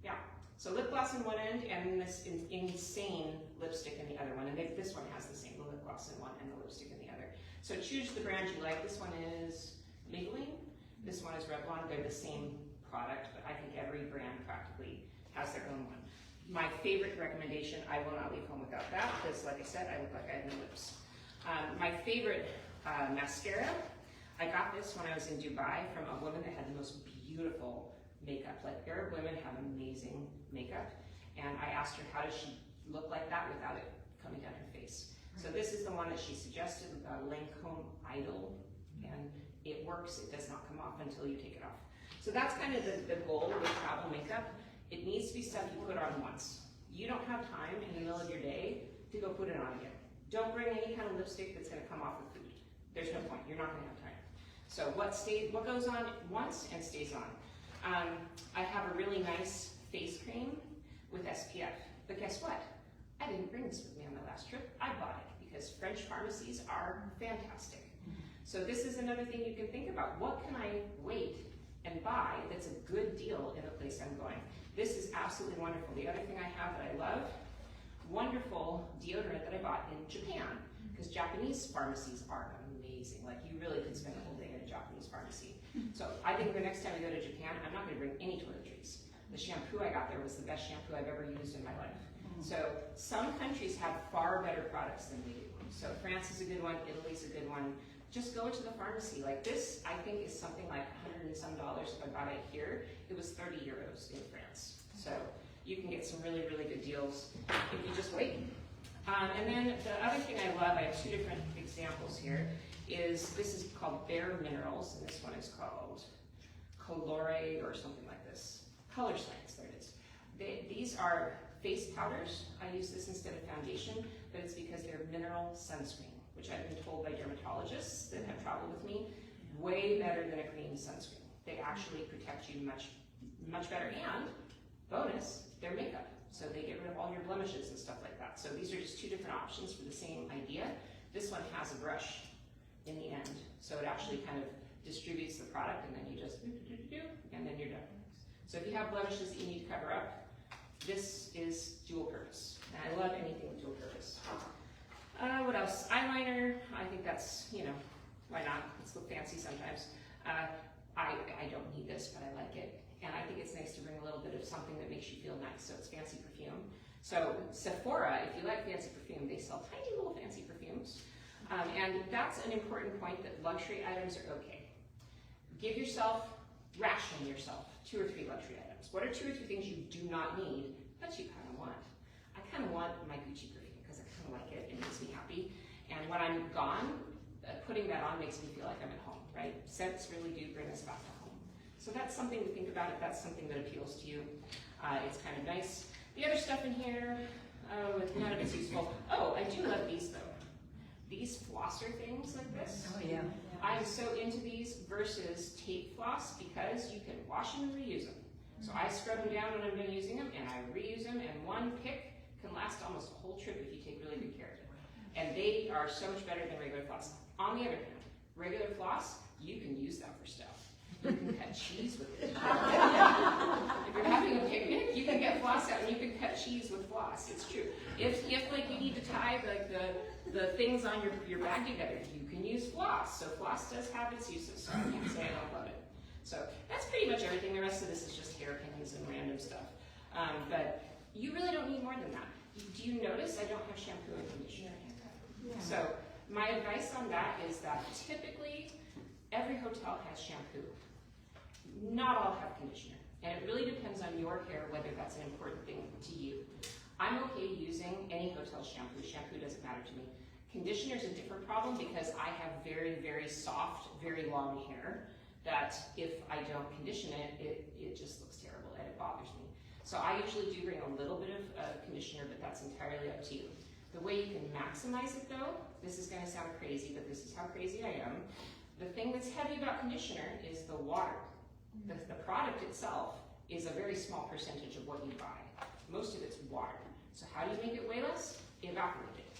Yeah. So lip gloss in one end, and then this insane lipstick in the other one. And this one has the same lip gloss in one and the lipstick in the other. So choose the brand you like. This one is Maybelline. This one is Revlon. They're the same product, but I think every brand practically has their own one. My favorite recommendation, I will not leave home without that, because like I said, I look like I have no lips. My favorite mascara, I got this when I was in Dubai from a woman that had the most beautiful makeup. Like, Arab women have amazing makeup, and I asked her how does she look like that without it coming down her face. So this is the one that she suggested, Lancome Idol, and It works, it does not come off until you take it off. So that's kind of the goal with travel makeup. It needs to be stuff you put on once. You don't have time in the middle of your day to go put it on again. Don't bring any kind of lipstick that's gonna come off with food. There's no point, you're not gonna have time. So what goes on once and stays on. I have a really nice face cream with SPF, but guess what? I didn't bring this with me on my last trip. I bought it because French pharmacies are fantastic. So this is another thing you can think about. What can I wait and buy that's a good deal in the place I'm going? This is absolutely wonderful. The other thing I have that I love, wonderful deodorant that I bought in Japan, because Japanese pharmacies are amazing. Like, you really could spend a whole day at a Japanese pharmacy. So I think the next time I go to Japan, I'm not gonna bring any toiletries. The shampoo I got there was the best shampoo I've ever used in my life. So some countries have far better products than we do. So France is a good one, Italy's a good one. Just go to the pharmacy. Like this, I think is something like $100 and some. If I bought it here, it was 30 euros in France. So you can get some really, really good deals if you just wait. And then the other thing I love, I have two different examples here, is this is called Bare Minerals, and this one is called Colore or something like this. Color Science, there it is. These are face powders. I use this instead of foundation, but it's because they're mineral sunscreen, which I've been told by dermatologists that have traveled with me, way better than a cream sunscreen. They actually protect you much, much better, and bonus, they're makeup. So they get rid of all your blemishes and stuff like that. So these are just two different options for the same idea. This one has a brush in the end, so it actually kind of distributes the product, and then you just and then you're done. So if you have blemishes that you need to cover up, this is dual purpose. And I love anything with dual purpose. What else? Eyeliner. I think that's, you know, why not? It's look fancy sometimes. I don't need this, but I like it. And I think it's nice to bring a little bit of something that makes you feel nice. So it's fancy perfume. So Sephora, if you like fancy perfume, they sell tiny little fancy perfumes. And that's an important point, that luxury items are okay. Give yourself, ration yourself 2 or 3 luxury items. What are 2 or 3 things you do not need, but you kind of want? I kind of want my Gucci perfume because I kind of like it. It makes me happy. And when I'm gone, putting that on makes me feel like I'm at home, right? Scents really do bring us back to home. So that's something to think about if that's something that appeals to you. It's kind of nice. The other stuff in here, none of it's useful. Oh, I do love these though. These flosser things like this. Oh, yeah. I'm so into these versus tape floss because you can wash them and reuse them. So I scrub them down when I'm done using them, and I reuse them, and one pick can last almost a whole trip if you take really good care of it. And they are so much better than regular floss. On the other hand, regular floss, you can use that for stuff. You can cut cheese with it. If you're having a picnic, you can get floss out and you can cut cheese with floss. It's true. If like you need to tie like the things on your bag together, you can use floss. So floss does have its uses. So I can't say I don't love it. So that's pretty much everything. The rest of this is just hairpins and random stuff. But you really don't need more than that. Do you notice I don't have shampoo and conditioner? Yeah. So my advice on that is that typically every hotel has shampoo. Not all have conditioner. And it really depends on your hair whether that's an important thing to you. I'm okay using any hotel shampoo. Shampoo doesn't matter to me. Conditioner is a different problem because I have very, very soft, very long hair that if I don't condition it, it just looks terrible and it bothers me. So I usually do bring a little bit of conditioner, but that's entirely up to you. The way you can maximize it though, this is gonna sound crazy, but this is how crazy I am. The thing that's heavy about conditioner is the water. The product itself is a very small percentage of what you buy. Most of it's water. So how do you make it way less? Evaporate it.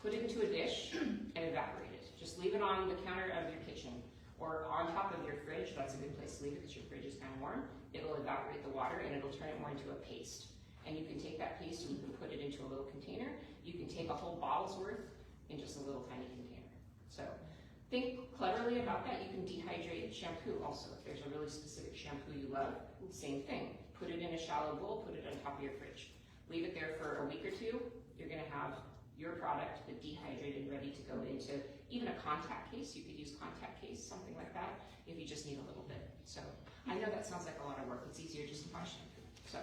Put it into a dish and evaporate it. Just leave it on the counter of your kitchen or on top of your fridge. That's a good place to leave it because your fridge is kind of warm. It'll evaporate the water and it'll turn it more into a paste. And you can take that paste and you can put it into a little container. You can take a whole bottle's worth in just a little tiny container. So think cleverly about that. You can dehydrate shampoo also. If there's a really specific shampoo you love, same thing. Put it in a shallow bowl, put it on top of your fridge. Leave it there for a week or 2. You're gonna have your product dehydrated, ready to go into even a contact case. You could use contact case, something like that, if you just need a little bit. So I know that sounds like a lot of work. It's easier just to buy shampoo. So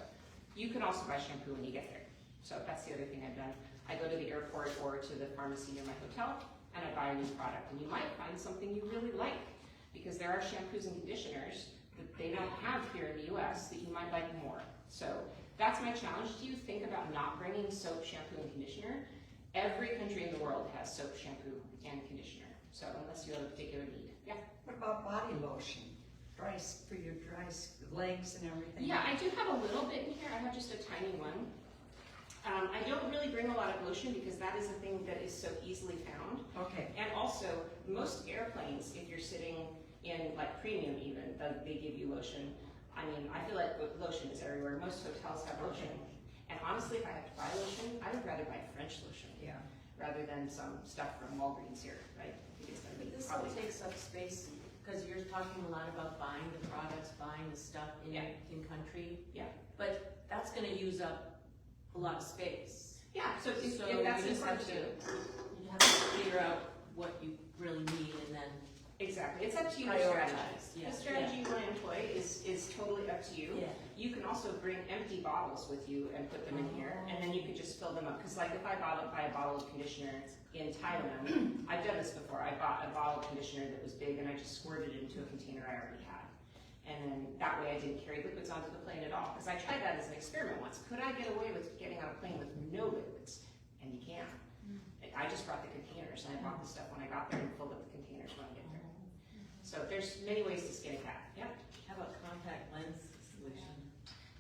you can also buy shampoo when you get there. So that's the other thing I've done. I go to the airport or to the pharmacy near my hotel and I buy a new product. And you might find something you really like because there are shampoos and conditioners that they don't have here in the US that you might like more. So that's my challenge to you. Think about not bringing soap, shampoo, and conditioner. Every country in the world has soap, shampoo, and conditioner. So unless you have a particular need. Yeah. What about body lotion? For your dry legs and everything? Yeah, I do have a little bit in here. I have just a tiny one. I don't really bring a lot of lotion because that is a thing that is so easily found. Okay. And also, most airplanes, if you're sitting in like premium even, they give you lotion. I mean, I feel like lotion is everywhere. Most hotels have lotion. And honestly, if I have to buy lotion, I would rather buy French lotion. Yeah. Rather than some stuff from Walgreens here, right? I think it's gonna be This all probably takes up space, because you're talking a lot about buying the products, buying the stuff in country. Yeah. But that's gonna use up a lot of space. Yeah, so if So that's you just have important to, too. you have to figure out what you really need and then Exactly, it's up to you the strategy. prioritize. Yeah, The strategy you want to employ is totally up to you. Yeah. You can also bring empty bottles with you and put them in here, and then you can just fill them up. Because like if I buy a bottle of conditioner in Thailand, I've done this before. I bought a bottle of conditioner that was big and I just squirted it into a container I already had. And then that way I didn't carry liquids onto the plane at all. Because I tried that as an experiment once. Could I get away with getting on a plane with no liquids? And you can. I just brought the containers and I bought the stuff when I got there and filled up the containers when I get there. So there's many ways to skin a cat. Yeah. how about contact lens solution?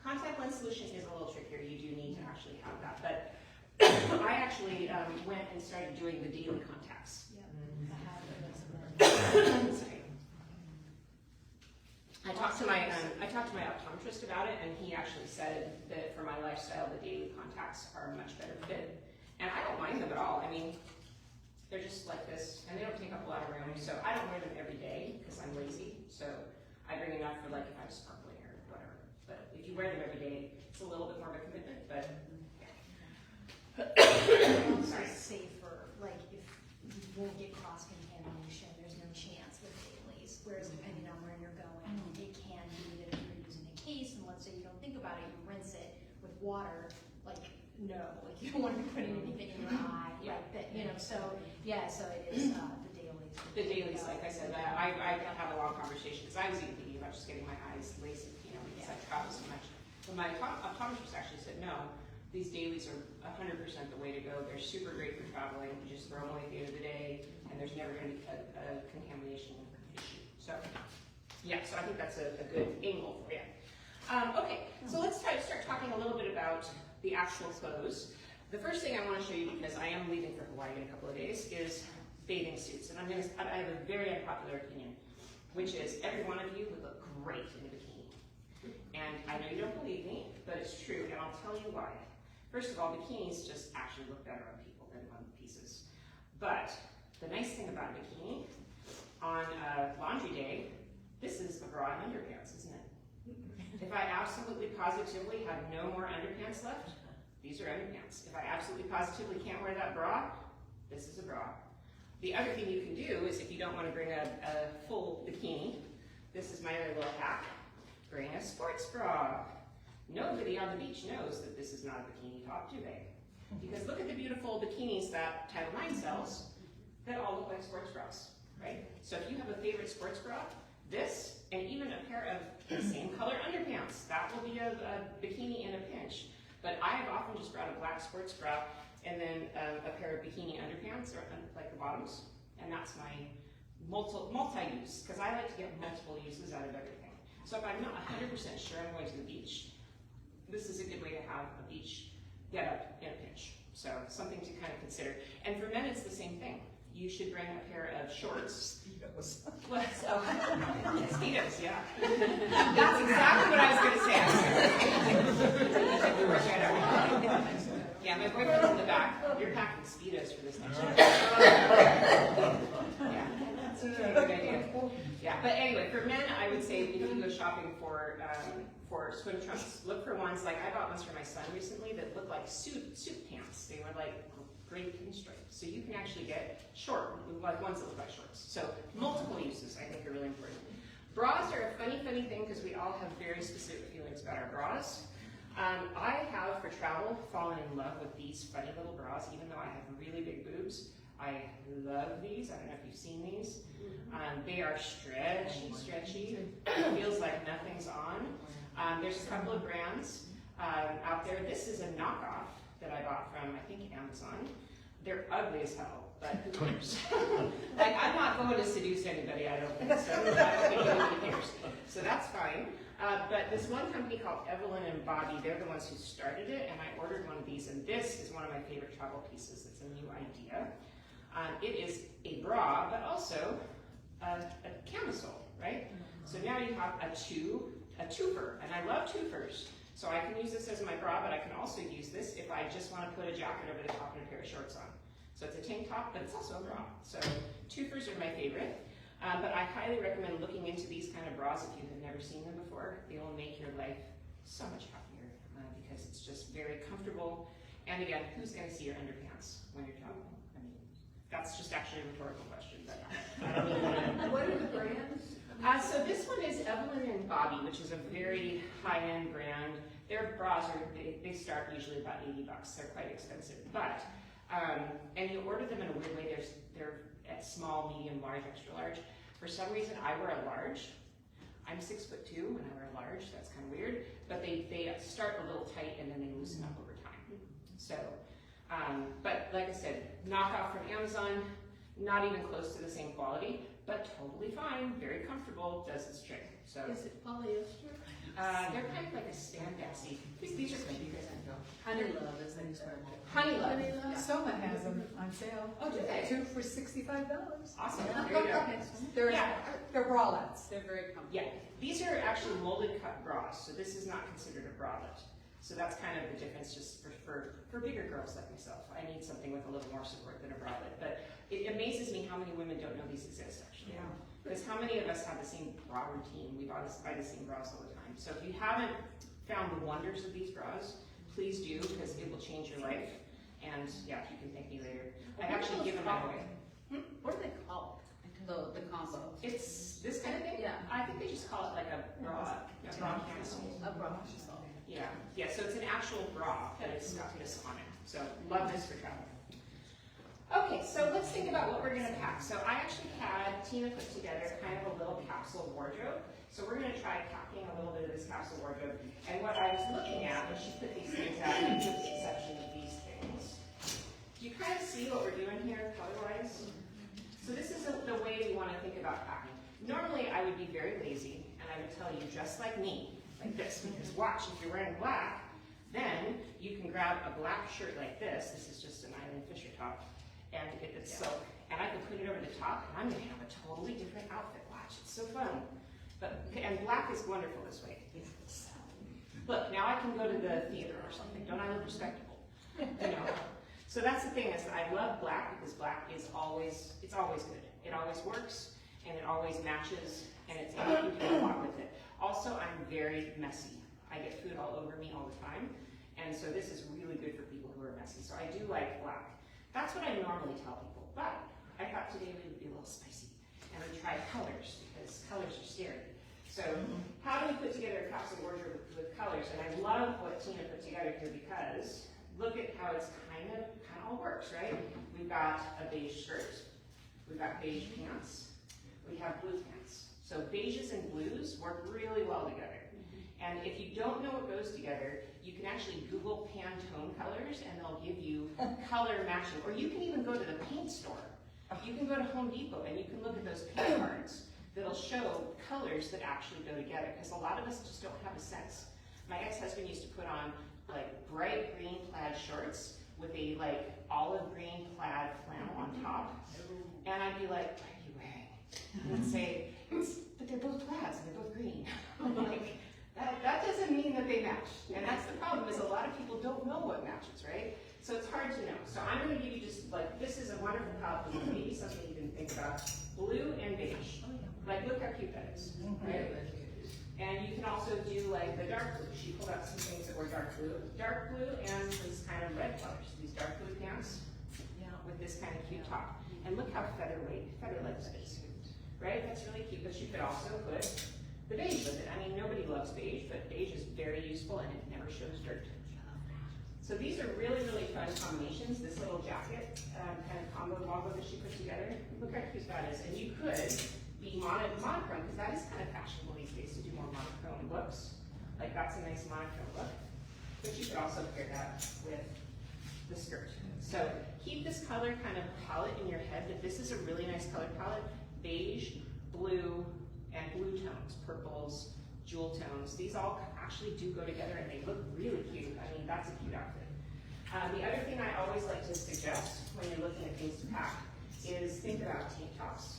Contact lens solution is a little trickier. You do need to actually have that. But I actually went and started doing the daily contacts. Sorry. I talked to my optometrist about it, and he actually said that for my lifestyle, the daily contacts are a much better fit. And I don't mind them at all. I mean, they're just like this, and they don't take up a lot of room. So I don't wear them every day because I'm lazy. So I bring enough for like if I'm sparkling or whatever. But if you wear them every day, it's a little bit more of a commitment. But Also safer, like if you won't get cross contamination, there's no chance with dailies. Whereas depending on where you're going, it can be that if you're using a case and let's say you don't think about it, you rinse it with water, like no, like you don't want to be putting anything in your eye, like that, you know. So yeah, so it is the dailies. the dailies, like I said, I have a long conversation because I was even thinking about just getting my eyes LASIK, you know, because I travel so much. But my optometrist actually said, no, these dailies are 100% the way to go. They're super great for traveling. You just throw them away at the end of the day, and there's never going to be a contamination issue. So, yeah, so I think that's a good angle for you. Okay, so let's start talking a little bit about the actual clothes. The first thing I want to show you, because I am leaving for Hawaii in a couple of days, is bathing suits. And I have a very unpopular opinion, which is every one of you would look great in a bikini. And I know you don't believe me, but it's true, and I'll tell you why. First of all, bikinis just actually look better on people than on pieces. But the nice thing about a bikini, on laundry day, this is a bra and underpants, isn't it? If I absolutely positively have no more underpants left, these are underpants. If I absolutely positively can't wear that bra, this is a bra. The other thing you can do is if you don't want to bring a full bikini, this is my other little hack, bring a sports bra. Nobody on the beach knows that this is not a bikini top, do they? Because look at the beautiful bikinis that Title IX sells that all look like sports bras, right? So if you have a favorite sports bra, this, and even a pair of the same color underpants, that will be a bikini in a pinch. But I have often just brought a black sports bra and then a pair of bikini underpants, or like the bottoms, and that's my multi-use, because I like to get multiple uses out of everything. So if I'm not 100% sure I'm going to the beach, this is a good way to have a beach get up in a pinch. So something to kind of consider. And for men, it's the same thing. You should bring a pair of shorts. Speedos. Speedos, yeah. That's exactly what I was going to say. Yeah, my boyfriend's in the back. You're packing Speedos for this next year. Yeah, that's a good idea. Yeah, but anyway, for men, I would say if you go shopping for swim trunks, look for ones like I bought ones for my son recently that look like suit pants. They were like great pinstripes. So you can actually get short, like ones that look like shorts. So multiple uses, I think, are really important. Bras are a funny thing because we all have very specific feelings about our bras. I have, for travel, fallen in love with these funny little bras, even though I have really big boobs. I love these. I don't know if you've seen these. They are stretchy. Feels like nothing's on. There's a couple of brands out there. This is a knockoff that I bought from, I think, Amazon. They're ugly as hell, but who cares? Like, I'm not going to seduce anybody, I don't think so. I don't think anybody cares. So that's fine. But this one company called Evelyn and Bobby, they're the ones who started it, and I ordered one of these, and this is one of my favorite travel pieces. It's a new idea. It is a bra, but also a camisole, right? So now you have a twofer, and I love twofers. So I can use this as my bra, but I can also use this if I just want to put a jacket over the top and a pair of shorts on. So it's a tank top, but it's also a bra. So twofers are my favorite. But I highly recommend looking into these kind of bras if you have never seen them before. They will make your life so much happier because it's just very comfortable. And again, who's going to see your underpants when you're traveling? I mean, that's just actually a rhetorical question, but I don't really want to. What are the brands? So this one is Evelyn and Bobby, which is a very high-end brand. Their bras they start usually about $80. They're quite expensive, but and you order them in a weird way. They're at small, medium, large, extra large. For some reason, I wear a large. I'm 6'2" and I wear a large. That's kind of weird, but they start a little tight and then they loosen up over time. So, but like I said, knockoff from Amazon, not even close to the same quality, but totally fine, very comfortable, does its trick. So Is it polyester? they're kind of like a standassy. These are cute. You guys know. Honey love is the description. Honey love. Soma has them on sale. Oh, do they? 2 for $65. Awesome. There you go. They're, Yeah. they're bralettes. They're very comfortable. Yeah, these are actually molded cut bras, so this is not considered a bralette. So that's kind of the difference just for bigger girls like myself. I need something with a little more support than a bralette, but it amazes me how many women don't know these exist actually. Yeah. Because how many of us have the same bra routine? We buy the same bras all the time. So if you haven't found the wonders of these bras, please do, because it will change your life. And yeah, you can thank me later. I've actually given them away. What are they called? The combo. It's this kind of thing? Yeah. I think they just call it like a bra camisole. A bra. Yeah, so it's an actual bra, but it's got this on it. So love this for travel. Okay, so let's think about what we're gonna pack. So I actually had Tina put together kind of a little capsule wardrobe. So we're gonna try packing a little bit of this capsule wardrobe. And what I was looking at when she put these things out, with the exception of these things, do you kind of see what we're doing here color-wise? So this is the way we wanna think about packing. Normally I would be very lazy and I would tell you, dress like me, like this, because watch, if you're wearing black, then you can grab a black shirt like this. This is just an Island Fisher top, and it's silk, and I can put it over the top, and I'm gonna have a totally different outfit. Watch, it's so fun. And black is wonderful this way. Look, now I can go to the theater or something. Don't I look respectable? You know. So that's the thing, is I love black because black is always good. It always works, and it always matches, and you can do a lot with it. Also, I'm very messy. I get food all over me all the time, and so this is really good for people who are messy. So I do like black. That's what I normally tell people, but I thought today we would be a little spicy, and we try colors, because colors are scary. So how do we put together a capsule wardrobe with colors? And I love what Tina put together here, because look at how it's kind of all works, right? We've got a beige shirt, we've got beige pants, we have blue pants. So beiges and blues work really well together. And if you don't know what goes together, you can actually Google Pantone colors and they'll give you color matching. Or you can even go to the paint store. You can go to Home Depot and you can look at those paint cards that'll show colors that actually go together. Because a lot of us just don't have a sense. My ex-husband used to put on like bright green plaid shorts with a like olive green plaid flannel on top. And I'd be like, what are you wearing? And he'd say, but they're both plaids and they're both green. I'm like, that doesn't mean that they match. And that's the problem, is a lot of people don't know what matches, right? So it's hard to know. So I'm going to give you just like, this is a wonderful palette, maybe something you can think about. Blue and beige. Like, look how cute that is, right? And you can also do like the dark blue. She pulled out some things that were dark blue and this kind of red colors. These dark blue pants with this kind of cute top. And look how featherweight that is, right? That's really cute, but you could also put the beige with it. I mean, nobody loves beige, but beige is very useful and it never shows dirt. So So these are really, really fun combinations. This little jacket kind of combo logo that she put together. Look how cute that is. And you could be monochrome, because that is kind of fashionable these days to do more monochrome looks. Like that's a nice monochrome look. But you could also pair that with the skirt. So keep this color kind of palette in your head, that this is a really nice color palette. Beige, blue, and blue tones, purples, jewel tones. These all actually do go together and they look really cute. I mean, that's a cute outfit. The other thing I always like to suggest when you're looking at things to pack is think about tank tops.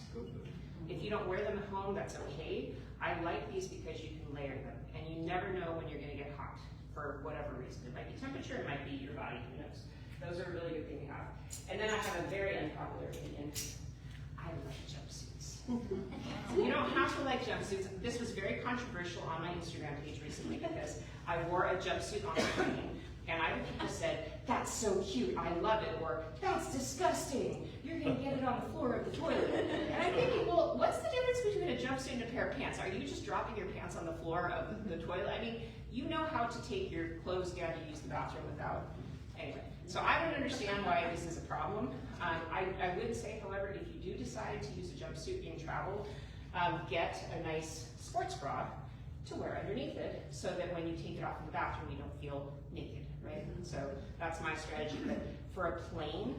If you don't wear them at home, that's okay. I like these because you can layer them, and you never know when you're gonna get hot for whatever reason. It might be temperature, it might be your body, who knows. Those are a really good thing to have. And then I have a very unpopular opinion. I love jumpsuits. You don't have to like jumpsuits. This was very controversial on my Instagram page recently because I wore a jumpsuit on the plane, and either people said, "That's so cute, I love it," or "That's disgusting, you're gonna get it on the floor of the toilet." And I'm thinking, well, what's the difference between a jumpsuit and a pair of pants? Are you just dropping your pants on the floor of the toilet? I mean, you know how to take your clothes down to use the bathroom without, anyway. So I don't understand why this is a problem. I would say, however, if you do decide to use a jumpsuit in travel, get a nice sports bra to wear underneath it so that when you take it off in the bathroom, you don't feel naked, right? So that's my strategy. But for a plane,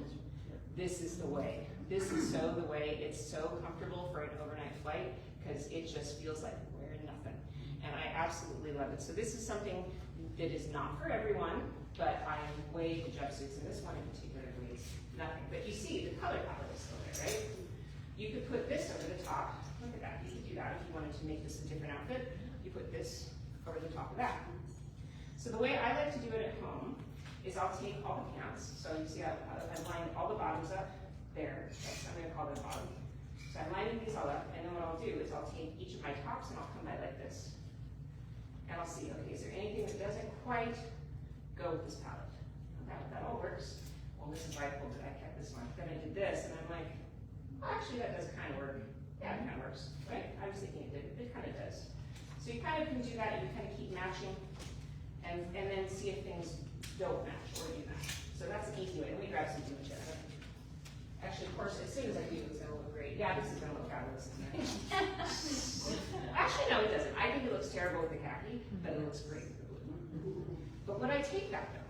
this is the way. This is so the way. It's so comfortable for an overnight flight because it just feels like wearing nothing. And I absolutely love it. So this is something that is not for everyone, but I am way to jumpsuits, and this one in particular weighs nothing. But you see, the color palette is still there, right? You could put this over the top. Look at that. You could do that if you wanted to make this a different outfit. You put this over the top of that. So the way I like to do it at home is I'll take all the pants. So you see I've lined all the bottoms up there. I'm going to call them bottom. So I'm lining these all up, and then what I'll do is I'll take each of my tops and I'll come by like this. And I'll see, okay, is there anything that doesn't quite go with this palette? That all works. Well, this is why I pulled it. I kept this one. Then I did this, and I'm like, well, actually, that does kind of work. Yeah, it kind of works, right? I was thinking it did. It kind of does. So you kind of can do that. You kind of keep matching, and then see if things don't match or do match. So that's an easy way. Let me grab some blue chair. Actually, of course, as soon as I do, it's going to look great. Yeah, this is going to look fabulous. Actually, no, it doesn't. I think it looks terrible with the khaki, but it looks great with the blue. But when I take that, though,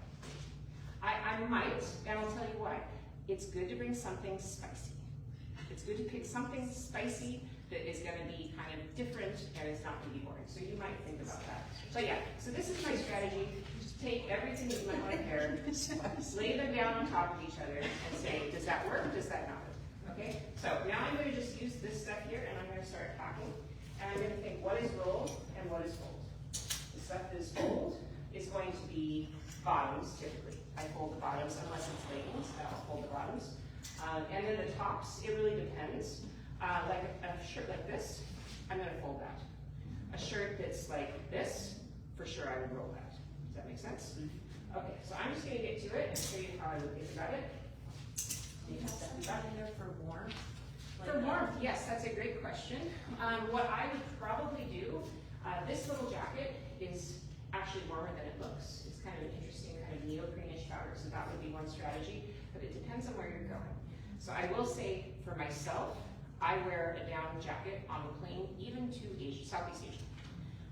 I might, and I'll tell you why. It's good to bring something spicy. It's good to pick something spicy that is going to be kind of different and it's not going to be boring. So you might think about that. So yeah, so this is my strategy. Just take everything that you might want to pair, lay them down on top of each other, and say, does that work? Does that not work? Okay? So now I'm going to just use this stuff here, and I'm going to start packing. And I'm going to think, what is rolled and what is fold? The stuff that is fold is going to be bottoms, typically. I fold the bottoms unless it's leggings, I'll fold the bottoms. And then the tops, it really depends. Like a shirt like this, I'm going to fold that. A shirt that's like this, for sure I would roll that. Does that make sense? Okay, so I'm just going to get to it and show you how I would think about it. Do you have that in there for warmth? For warmth, yes, that's a great question. What I would probably do, this little jacket is actually warmer than it looks. It's kind of an interesting kind of neoprene-ish fabric, so that would be one strategy, but it depends on where you're going. So I will say, for myself, I wear a down jacket on the plane, even to Asia, Southeast Asia.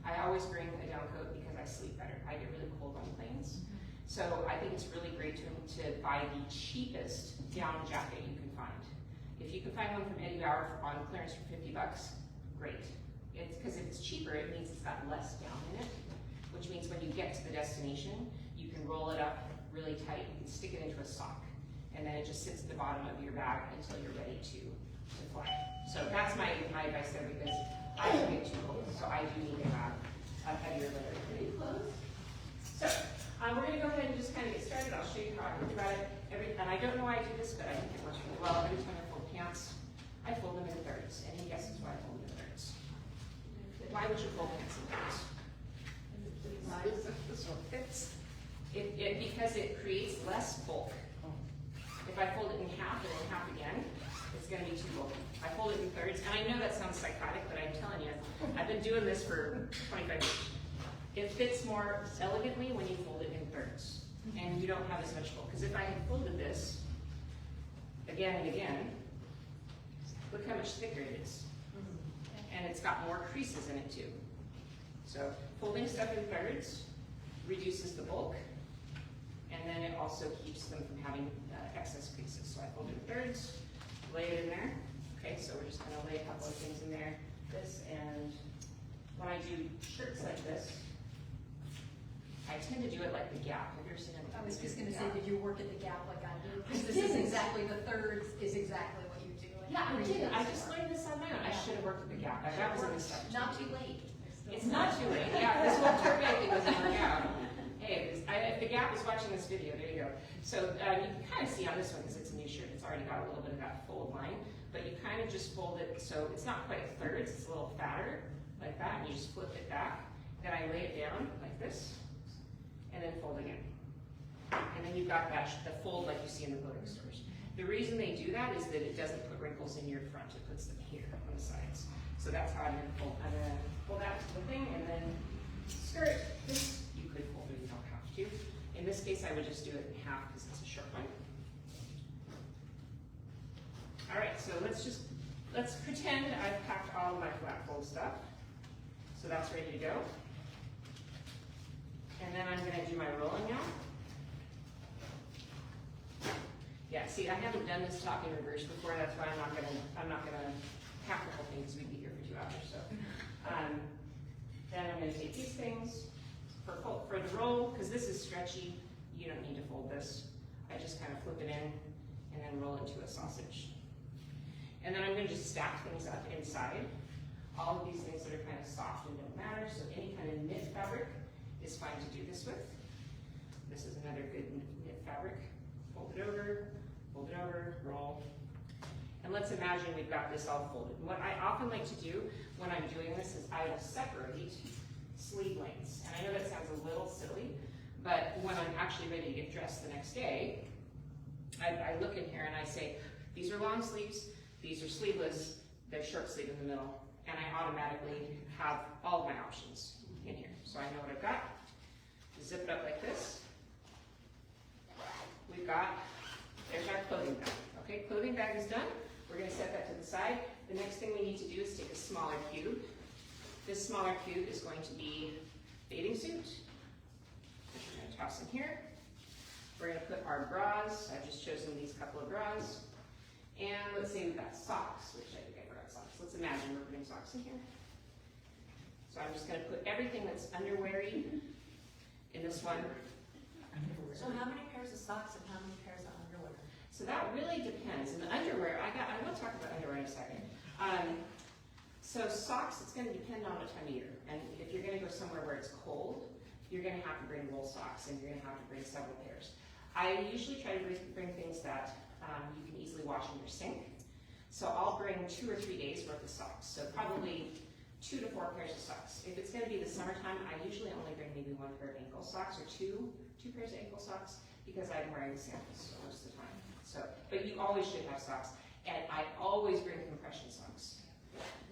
I always bring a down coat because I sleep better. I get really cold on planes. So I think it's really great to buy the cheapest down jacket you can find. If you can find one from Eddie Bauer on clearance for $50, great. It's because if it's cheaper, it means it's got less down in it, which means when you get to the destination, you can roll it up really tight. You can stick it into a sock, and then it just sits at the bottom of your bag until you're ready to fly. So that's my advice there, because I don't get too cold, so I do need to have a heavier layer. Pretty close. So we're going to go ahead and just kind of get started. I'll show you how I think about it. And I don't know why I do this, but I think it works really well. Every time I fold pants, I fold them in thirds, and he guesses why I fold them in thirds. Why would you fold pants in thirds? Because it creates less bulk. If I fold it in half and then half again, it's going to be too bulky. I fold it in thirds, and I know that sounds psychotic, but I'm telling you, I've been doing this for 25 years. It fits more elegantly when you fold it in thirds. And you don't have as much fold. Because if I had folded this again and again, look how much thicker it is. And it's got more creases in it too. So folding stuff in thirds reduces the bulk, and then it also keeps them from having excess creases. So I fold in thirds, lay it in there. Okay, so we're just gonna lay a couple of things in there. This, and when I do shirts like this, I tend to do it like the Gap. Have you ever seen it? I was just gonna say, Gap? did you work at the Gap like I do? Because this did. is exactly, the thirds is exactly what you do. Yeah, I did. I just learned this on my own. I should have worked at the Gap. That was in the stuff. Not too late. It's not too late. Yeah, this whole turkey thing doesn't work out. Hey, if the Gap is watching this video, there you go. So you can kind of see on this one, because it's a new shirt, it's already got a little bit of that fold line, but you kind of just fold it, so it's not quite thirds, it's a little fatter, like that, and you just flip it back. Then I lay it down like this, and then fold again. And then you've got that, the fold like you see in the clothing stores. The reason they do that is that it doesn't put wrinkles in your front, it puts them here on the sides. So that's how I'm gonna fold. I'm gonna pull that to the thing and then skirt. This you could fold it, you don't have to. In this case, I would just do it in half because it's a short one. All right, so let's pretend I've packed all of my flat fold stuff. So that's ready to go. And then I'm gonna do my rolling now. Yeah, see, I haven't done this talk in reverse before. That's why I'm not gonna pack the whole thing because we'd be here for 2 hours. So, then I'm gonna take these things for the roll, because this is stretchy. You don't need to fold this. I just kind of flip it in and then roll into a sausage. And then I'm gonna just stack things up inside. All of these things that are kind of soft and don't matter. So any kind of knit fabric is fine to do this with. This is another good knit fabric. Fold it over, roll. And let's imagine we've got this all folded. And what I often like to do when I'm doing this is I will separate sleeve lengths. And I know that sounds a little silly, but when I'm actually ready to get dressed the next day, I look in here and I say, these are long sleeves, these are sleeveless, they're short sleeve in the middle, and I automatically have all of my options in here. So I know what I've got. Zip it up like this. We've got, there's our clothing bag. Okay, clothing bag is done. We're gonna set that to the side. The next thing we need to do is take a smaller cube. This smaller cube is going to be bathing suit, which we're gonna toss in here. We're gonna put our bras. I've just chosen these couple of bras. And let's say we've got socks, which I think I forgot socks. Let's imagine we're putting socks in here. So I'm just gonna put everything that's underweary in this one. So how many pairs of socks and how many pairs of underwear? So that really depends. In the underwear, I want to talk about underwear in a second. So socks, it's going to depend on the time of year. And if you're going to go somewhere where it's cold, you're going to have to bring wool socks and you're going to have to bring several pairs. I usually try to bring things that you can easily wash in your sink. So I'll bring 2 or 3 days worth of socks. So probably 2 to 4 pairs of socks. If it's going to be the summertime, I usually only bring maybe 1 pair of ankle socks or two pairs of ankle socks because I'm wearing sandals most of the time. So, but you always should have socks. And I always bring compression socks.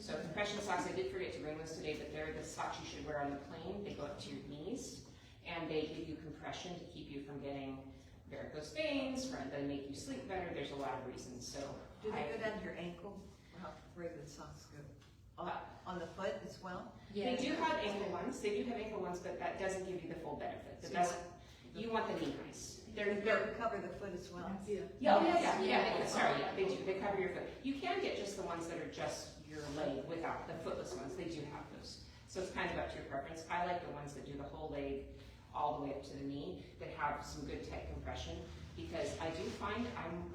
So compression socks, I did forget to bring those today, but they're the socks you should wear on the plane. They go up to your knees and they give you compression to keep you from getting varicose veins, they make you sleep better. There's a lot of reasons. So Do they go down to your ankle? Or how regular socks go? On the foot as well? They do have ankle ones. They do have ankle ones, but that doesn't give you the full benefit. You want the knee highs. They cover the foot as well. They do. They cover your foot. You can get just the ones that are just your leg without the footless ones. They do have those. So it's kind of up to your preference. I like the ones that do the whole leg all the way up to the knee that have some good tight compression because I do find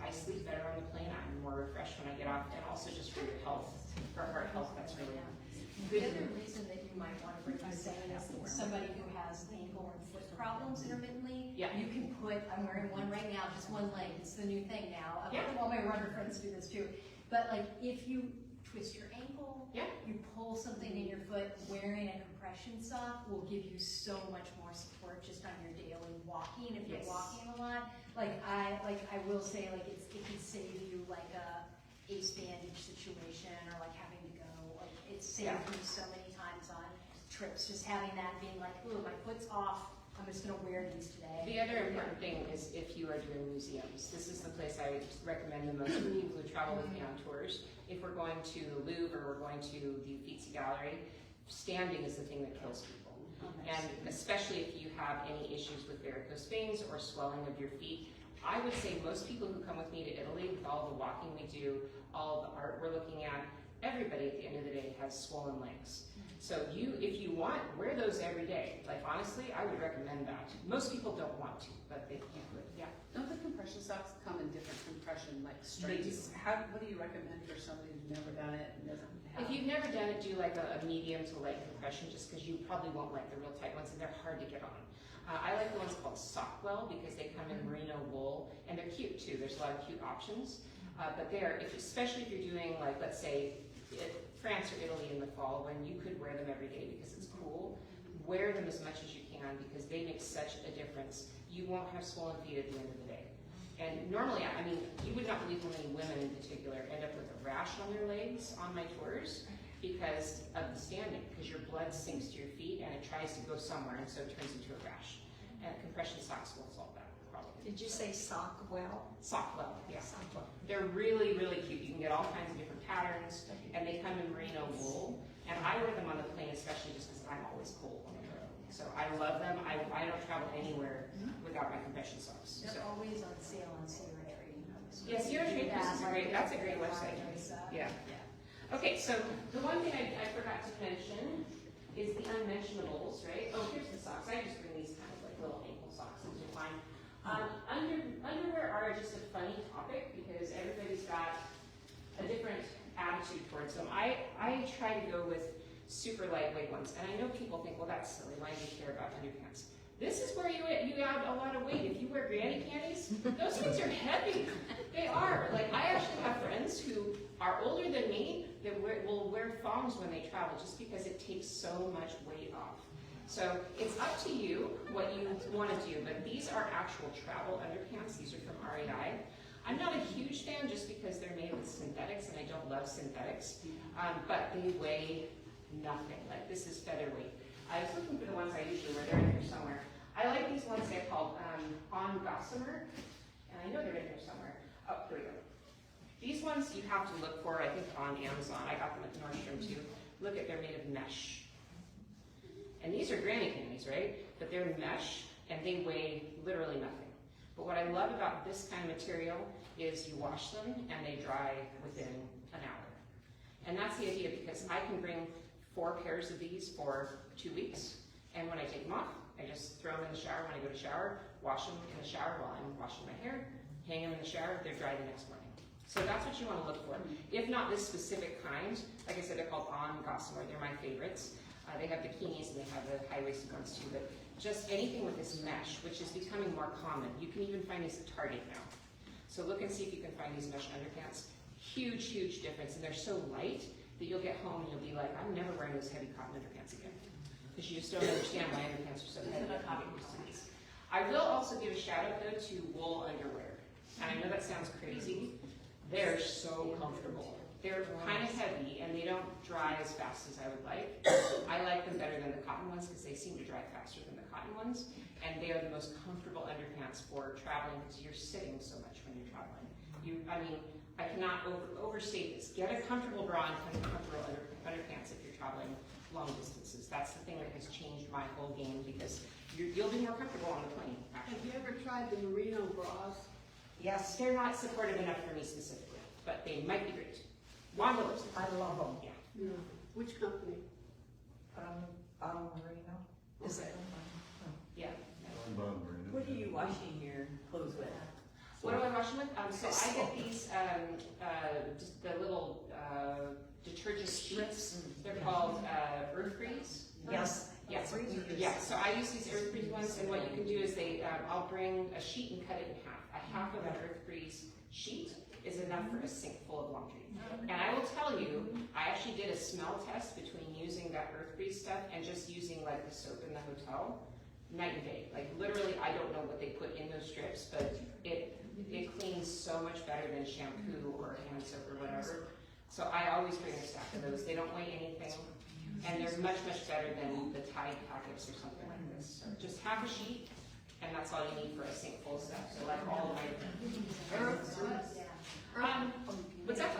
I sleep better on the plane. I'm more refreshed when I get off, and also just for your health, for heart health, that's really The good. other reason that you might want to bring this in is somebody who has ankle or foot problems intermittently. Yeah. You can put, I'm wearing one right now, just one leg. It's the new thing now. Yeah. All my runner friends do this too. But like if you twist your ankle, Yeah. you pull something in your foot, wearing a compression sock will give you so much more support just on your daily walking. If you're Yes. walking a lot, I will say it can save you like a ace bandage situation or like having to go. Like it saved me so many times on trips. Just having that being like, ooh, my foot's off I'm just gonna wear these today. The other important thing is if you are doing museums, this is the place I recommend the most for people who travel with me on tours. If we're going to the Louvre or we're going to the Uffizi Gallery, standing is the thing that kills people. And especially if you have any issues with varicose veins or swelling of your feet, I would say most people who come with me to Italy, with all the walking we do, all the art we're looking at, everybody at the end of the day has swollen legs. So if you want, wear those every day. Like honestly, I would recommend that. Most people don't want to, but you could, yeah. Don't the compression socks come in different compression, like straights? What do you recommend for somebody who's never done it and doesn't have? If you've never done it, do like a medium to light compression, just because you probably won't like the real tight ones and they're hard to get on. I like the ones called Sockwell because they come in merino wool and they're cute too. There's a lot of cute options, but especially if you're doing like, let's say, France or Italy in the fall, when you could wear them every day because it's cool, wear them as much as you can because they make such a difference. You won't have swollen feet at the end of the day. And normally, I mean, you would not believe how many women in particular end up with a rash on their legs on my tours because of the standing, because your blood sinks to your feet and it tries to go somewhere and so it turns into a rash. And compression socks will solve that problem. Did you say Sockwell? Sockwell, yeah. Sockwell. They're really, really cute. You can get all kinds of different patterns, and they come in merino wool. And I wear them on the plane, especially just because I'm always cold on the road. So I love them. I don't travel anywhere without my compression socks. They're So. always on sale on Sarah Trading. Yeah, Sierra Trade Post is great. That's a great website. Yeah. Okay, so the one thing I forgot to mention is the unmentionables, right? Oh, here's the socks. I just bring these kind of like little ankle socks. These are fine. Underwear are just a funny topic because everybody's got a different attitude towards them. I try to go with super lightweight ones, and I know people think, well, that's silly. Why do you care about underpants? This is where you add a lot of weight. If you wear granny panties, those things are heavy. They are. Like, I actually have friends who are older than me that will wear thongs when they travel just because it takes so much weight off. So it's up to you what you want to do, but these are actual travel underpants. These are from REI. I'm not a huge fan just because they're made with synthetics, and I don't love synthetics, but they weigh nothing. Like, this is featherweight. I was looking for the ones I usually wear. They're in here somewhere. I like these ones. They're called On Gossamer, and I know they're in here somewhere. Oh, here we go. These ones you have to look for, I think, on Amazon. I got them at Nordstrom too. Look at, they're made of mesh. And these are granny panties, right? But they're mesh, and they weigh literally nothing. But what I love about this kind of material is you wash them, and they dry within an hour. And that's the idea, because I can bring 4 pairs of these for 2 weeks, and when I take them off, I just throw them in the shower when I go to shower, wash them in the shower while I'm washing my hair, hang them in the shower, they're dry the next morning. So that's what you want to look for. If not this specific kind, like I said, they're called On Gossamer, they're my favorites. They have bikinis and they have the high-waisted ones too, but just anything with this mesh, which is becoming more common. You can even find these at Target now. So look and see if you can find these mesh underpants. Huge, huge difference, and they're so light that you'll get home and you'll be like, I'm never wearing those heavy cotton underpants again. Because you just don't understand why underpants are so heavy. I will also give a shout out though to wool underwear. And I know that sounds crazy. They're so comfortable. They're kind of heavy and they don't dry as fast as I would like. I like them better than the cotton ones because they seem to dry faster than the cotton ones. And they are the most comfortable underpants for traveling because you're sitting so much when you're traveling. I cannot overstate this. Get a comfortable bra and comfortable underpants if you're traveling long distances. That's the thing that has changed my whole game because you'll be more comfortable on the plane, actually. Have you ever tried the merino bras? Yes, They're not supportive enough for me specifically, but they might be great. Wanda lives in I love them. Yeah. No. Which company? Merino. Is it? Yeah. What are you washing your clothes with? What do I wash them with? So I get these, just the little detergent strips. They're called Earth Breeze. Yes. Yes. Yeah. So I use these Earth Breeze ones, and what you can do is I'll bring a sheet and cut it in half. A half of an Earth Breeze sheet is enough for a sink full of laundry. And I will tell you, I actually did a smell test between using that Earth Breeze stuff and just using like the soap in the hotel. Night and day. Like literally, I don't know what they put in those strips, but it cleans so much better than shampoo or hand soap or whatever. So I always bring a stack of those. They don't weigh anything, and they're much, much better than the Tide packets or something like like this. So just half a sheet, and that's all you need for a sink full of stuff. So like all of my what's that?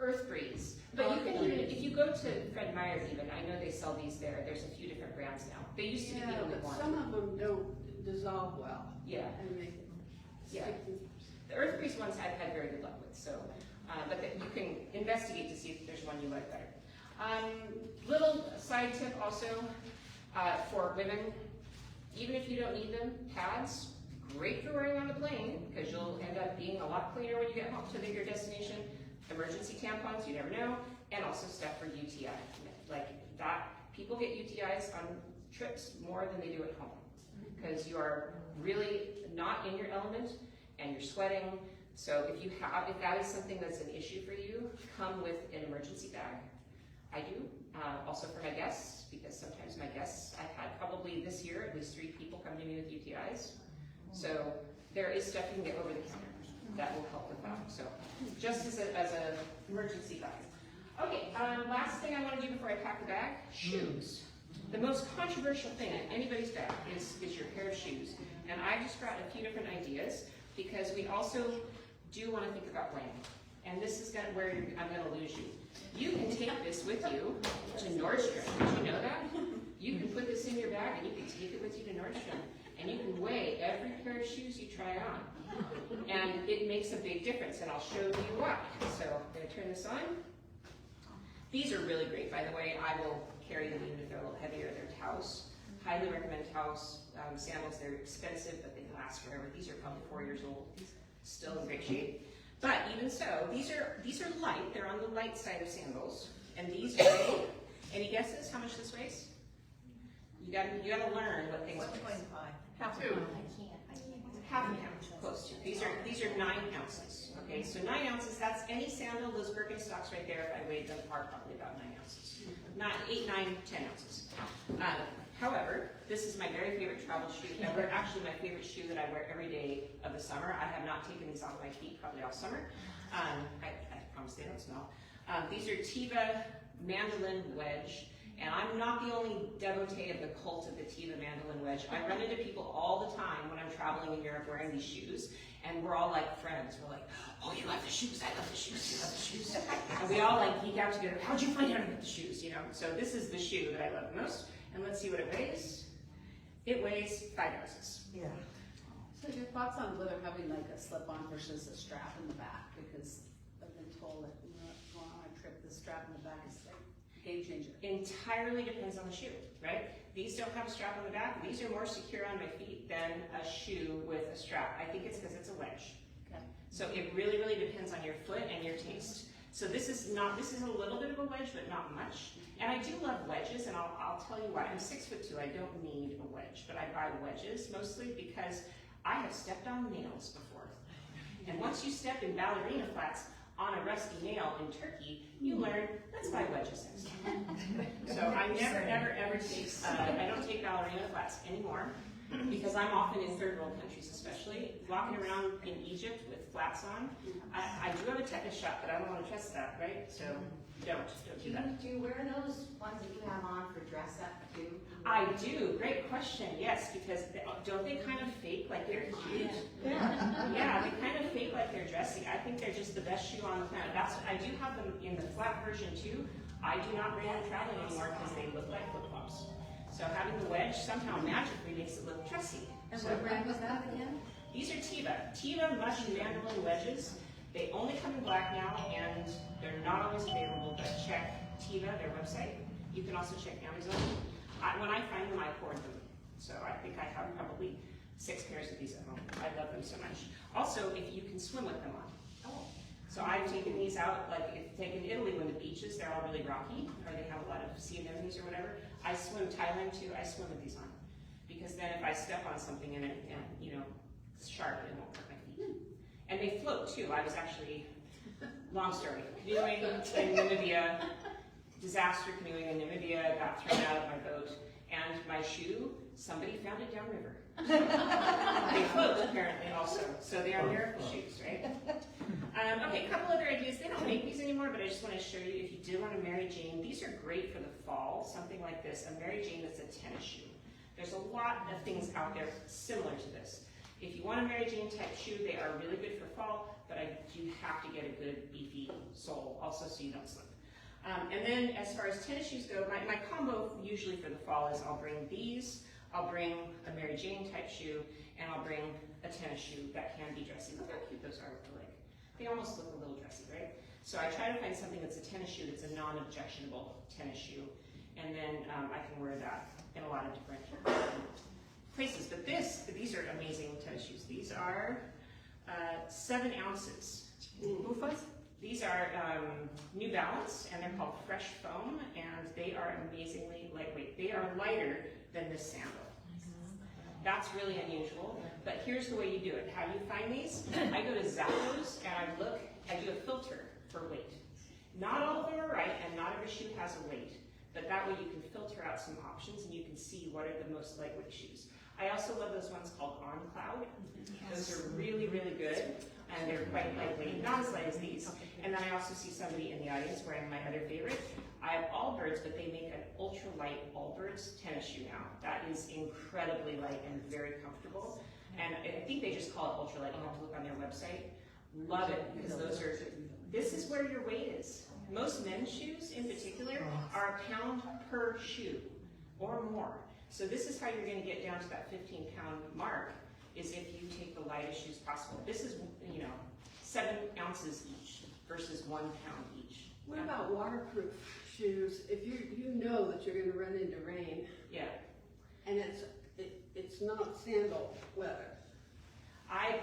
Earth Breeze. But you can even, if you go to Fred Meyer's even, I know they sell these there. There's a few different brands now. They used to be the only but one. some of them don't dissolve well. Yeah. And they Yeah. stick to- The Earth Breeze ones I've had very good luck with, so, but you can investigate to see if there's one you like better. Little side tip also, for women, even if you don't need them, pads, great for wearing on the plane, because you'll end up being a lot cleaner when you get home to your destination. Emergency tampons, you never know, and also stuff for UTI. Like that, people get UTIs on trips more than they do at home, because you are really not in your element, and you're sweating. So if that is something that's an issue for you, come with an emergency bag. I do, also for my guests, because sometimes my guests, I've had probably this year at least 3 people come to me with UTIs. So there is stuff you can get over the counter that will help with that. So just as an emergency bag. Okay, last thing I want to do before I pack the bag, shoes. The most controversial thing in anybody's bag is your pair of shoes. And I just brought a few different ideas, because we also do want to think about weighing. And this is where I'm going to lose you. You can take this with you to Nordstrom. Did you know that? You can put this in your bag and you can take it with you to Nordstrom. And you can weigh every pair of shoes you try on. And it makes a big difference, and I'll show you why. So I'm going to turn this on. These are really great, by the way. I will carry them even if they're a little heavier. They're Taos. Highly recommend Taos sandals. They're expensive, but they last forever. These are probably 4 years old, still in great shape. But even so, these are light. They're on the light side of sandals, and these weigh. Any guesses how much this weighs? You gotta learn what things weigh. Half a pound. Half a pound, close to. These are 9 ounces. Okay, so 9 ounces. That's any sandal. Those Birkenstocks right there, if I weighed them, are probably about 9 ounces. Not 8, 9, 10 ounces. However, this is my very favorite travel shoe ever. Actually, my favorite shoe that I wear every day of the summer. I have not taken these off my feet probably all summer. I promise they don't smell. These are Teva Mandolin Wedge. And I'm not the only devotee of the cult of the Teva Mandolin Wedge. I run into people all the time when I'm traveling in Europe wearing these shoes, and we're all like friends. We're like, oh, you love the shoes, I love the shoes, you love the shoes. And we all like geek out together. How'd you find out about the shoes, you know? So this is the shoe that I love the most. And let's see what it weighs. It weighs 5 ounces. Yeah. So your thoughts on whether having like a slip-on versus a strap in the back? Because I've been told that when you're going on a trip, the strap in the back is like game changer. Entirely depends on the shoe, right? These don't have a strap on the back. These are more secure on my feet than a shoe with a strap. I think it's because it's a wedge. Okay. So it really, really depends on your foot and your taste. So this is a little bit of a wedge, but not much. And I do love wedges, and I'll tell you why. I'm 6'2", I don't need a wedge, but I buy wedges mostly because I have stepped on nails before. And once you step in ballerina flats on a rusty nail in Turkey, you learn, let's buy wedges next time. So I never, ever, ever take, I don't take ballerina flats anymore, because I'm often in third world countries especially, walking around in Egypt with flats on. I do have a tetanus shot, but I don't want to trust that, right? So don't do that. Do you wear those ones that you have on for dress up too? I do, great question, yes, because don't they kind of fake like they're cute? Yeah, they kind of fake like they're dressy. I think they're just the best shoe on the planet. I do have them in the flat version too. I do not wear them traveling anymore because they look like flip-flops. So having the wedge somehow magically makes it look dressy. And what brand was that again? These are Teva Mush Mandolin Wedges. They only come in black now, and they're not always available, but check Teva, their website. You can also check Amazon. When I find them, I hoard them. So I think I have probably 6 pairs of these at home. I love them so much. Also, if you can swim with them on. So I've taken these out, like in Italy when the beaches, they're all really rocky, or they have a lot of sea anemones or whatever. I swim Thailand too, I swim with these on. Because then if I step on something and you know, it's sharp, it won't hurt my feet. And they float too. I was actually, long story, canoeing in Namibia, disaster canoeing in Namibia, got thrown out of my boat, and my shoe, somebody found it downriver. They float apparently also, so they are miracle shoes, right? Okay, a couple other ideas. They don't make these anymore, but I just want to show you, if you do want a Mary Jane, these are great for the fall, something like this, a Mary Jane that's a tennis shoe. There's a lot of things out there similar to this. If you want a Mary Jane type shoe, they are really good for fall, but you have to get a good beefy sole also so you don't slip. And then as far as tennis shoes go, my combo usually for the fall is I'll bring these, I'll bring a Mary Jane type shoe, and I'll bring a tennis shoe that can be dressy. Look how cute those are with the leg. They almost look a little dressy, right? So I try to find something that's a tennis shoe that's a non-objectionable tennis shoe, and then I can wear that in a lot of different places. But these are amazing tennis shoes. These are 7 ounces. These are New Balance, and they're called Fresh Foam, and they are amazingly lightweight. They are lighter than this sandal. That's really unusual, but here's the way you do it. How do you find these? I go to Zappos and I do a filter for weight. Not all of them are right, and not every shoe has a weight, but that way you can filter out some options and you can see what are the most lightweight shoes. I also love those ones called On Cloud. Those are really, really good, and they're quite lightweight, not as light as these. And then I also see somebody in the audience wearing my other favorite. I have Allbirds, but they make an ultra-light Allbirds tennis shoe now. That is incredibly light and very comfortable. And I think they just call it ultralight. You have to look on their website. Love it, because this is where your weight is. Most men's shoes in particular are a pound per shoe or more. So this is how you're going to get down to that 15-pound mark, is if you take the lightest shoes possible. This is, 7 ounces each versus 1 pound each. What about waterproof shoes? If you know that you're going to run into rain, Yeah. and it's not sandal weather. I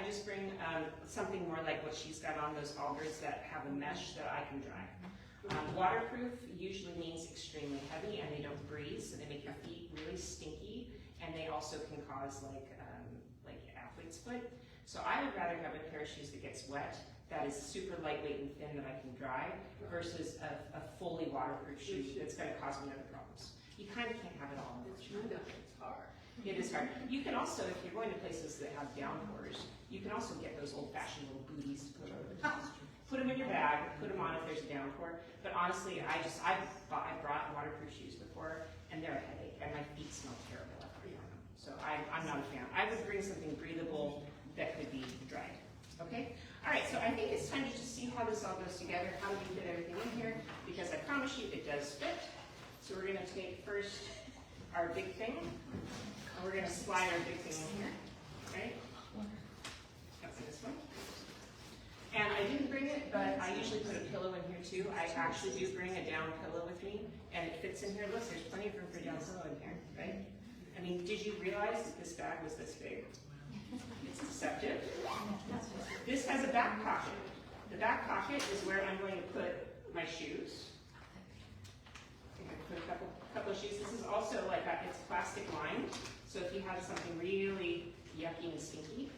just bring something more like what she's got on, those Allbirds that have a mesh that I can dry. Waterproof usually means extremely heavy, and they don't breathe, so they make your feet really stinky, and they also can cause like athlete's foot. So I would rather have a pair of shoes that gets wet, that is super lightweight and thin that I can dry, versus a fully waterproof shoe that's going to cause me other problems. You kind of can't have it all. It's hard. It is hard. You can also, if you're going to places that have downpours, you can also get those old-fashioned little booties to put over the top. Put them in your bag, put them on if there's a downpour. But honestly, I've brought waterproof shoes before, and they're a headache, and my feet smell terrible after wearing them. So I'm not a fan. I would bring something breathable that could be dried. Okay? All right, so I think it's time to just see how this all goes together. How do we fit everything in here? Because I promise you it does fit. So we're going to take first our big thing, and we're going to slide our big thing in here, right? That's this one. And I didn't bring it, but I usually put a pillow in here too. I actually do bring a down pillow with me, and it fits in here. Look, there's plenty of room for a down pillow in here, right? I mean, did you realize that this bag was this big? It's deceptive. This has a back pocket. The back pocket is where I'm going to put my shoes. I'm going to put a couple of shoes. This is also it's plastic lined, so if you have something really yucky and stinky,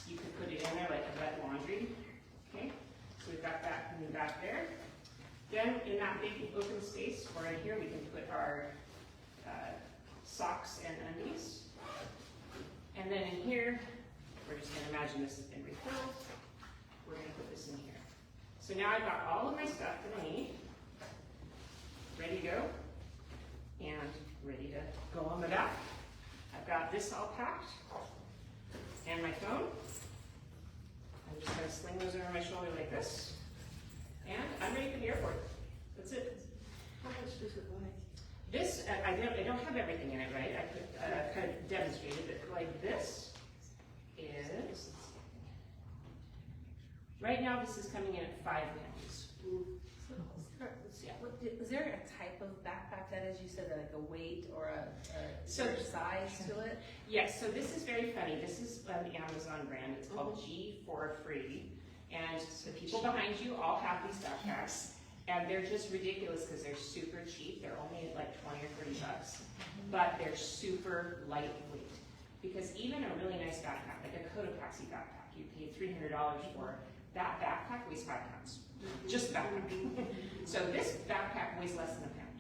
you can put it in there like a wet laundry. Okay, so we've got that in the back there. Then in that big open space, or in here, we can put our socks and undies. And then in here, we're just going to imagine this has been refilled. We're going to put this in here. So now I've got all of my stuff that I need, ready to go, and ready to go on the back. I've got this all packed, and my phone. I'm just going to sling those over my shoulder like this, and I'm ready for the airport. That's it. How much does it weigh? This, I don't have everything in it, right? I could kind of demonstrated it. Like this is, right now this is coming in at 5 pounds. Yeah. Is there a type of backpack that is, you said, like a weight or a So- size to it? Yes, so this is very funny. This is the Amazon brand. It's called G4 Free. And the people behind you all have these backpacks. And they're just ridiculous because they're super cheap. They're only like 20 or 30 bucks. But they're super lightweight. Because even a really nice backpack, like a Cotopaxi backpack, you paid $300 for, that backpack weighs 5 pounds. Just the backpack. So this backpack weighs less than a pound.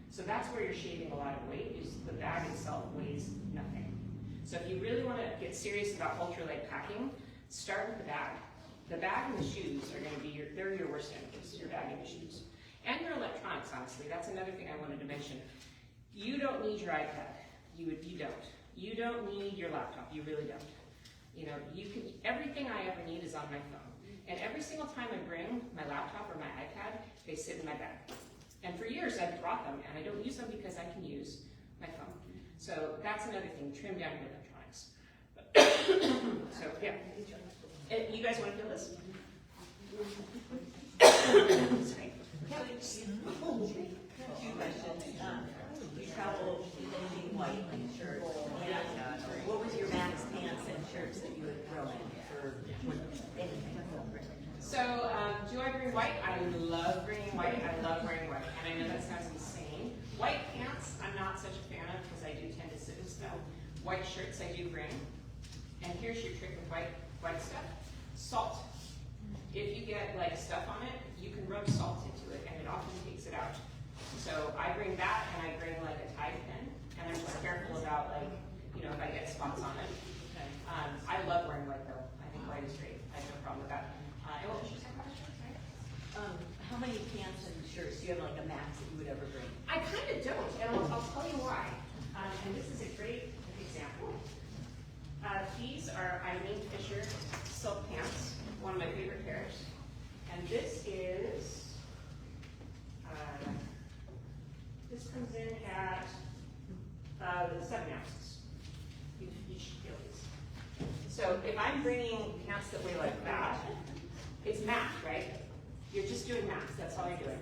So that's where you're shaving a lot of weight, is the bag itself weighs nothing. So if you really want to get serious about ultralight packing, start with the bag. The bag and the shoes are going to be they're your worst enemies, your bag and the shoes. And your electronics, honestly. That's another thing I wanted to mention. You don't need your iPad. You don't. You don't need your laptop. You really don't. You know, everything I ever need is on my phone. And every single time I bring my laptop or my iPad, they sit in my bag. And for years I've brought them, and I don't use them because I can use my phone. So that's another thing, trim down your electronics. So yeah. You guys want to feel this? Sorry. Two questions. You travel in white shirts. What was your max pants and shirts that you would throw in for anything? So, do I bring white? I love bringing white. I love wearing white. And I know that sounds insane. White pants, I'm not such a fan of because I do tend to sit and smell. White shirts, I do bring. And here's your trick with white stuff. Salt. If you get like stuff on it, you can rub salt into it and it often takes it out. So I bring that and I bring like a Tide pen. And I'm just careful about like, you know, if I get spots on it. I love wearing white though. I think white is great. I have no problem with that. And what was your second question? How many pants and shirts do you have like a max that you would ever bring? I kind of don't, and I'll tell you why. And this is a great example. These are Eileen Fisher silk pants, one of my favorite pairs. And this is, this comes in at 7 ounces. You should feel these. So if I'm bringing pants that weigh like that, it's math, right? You're just doing math, that's all you're doing.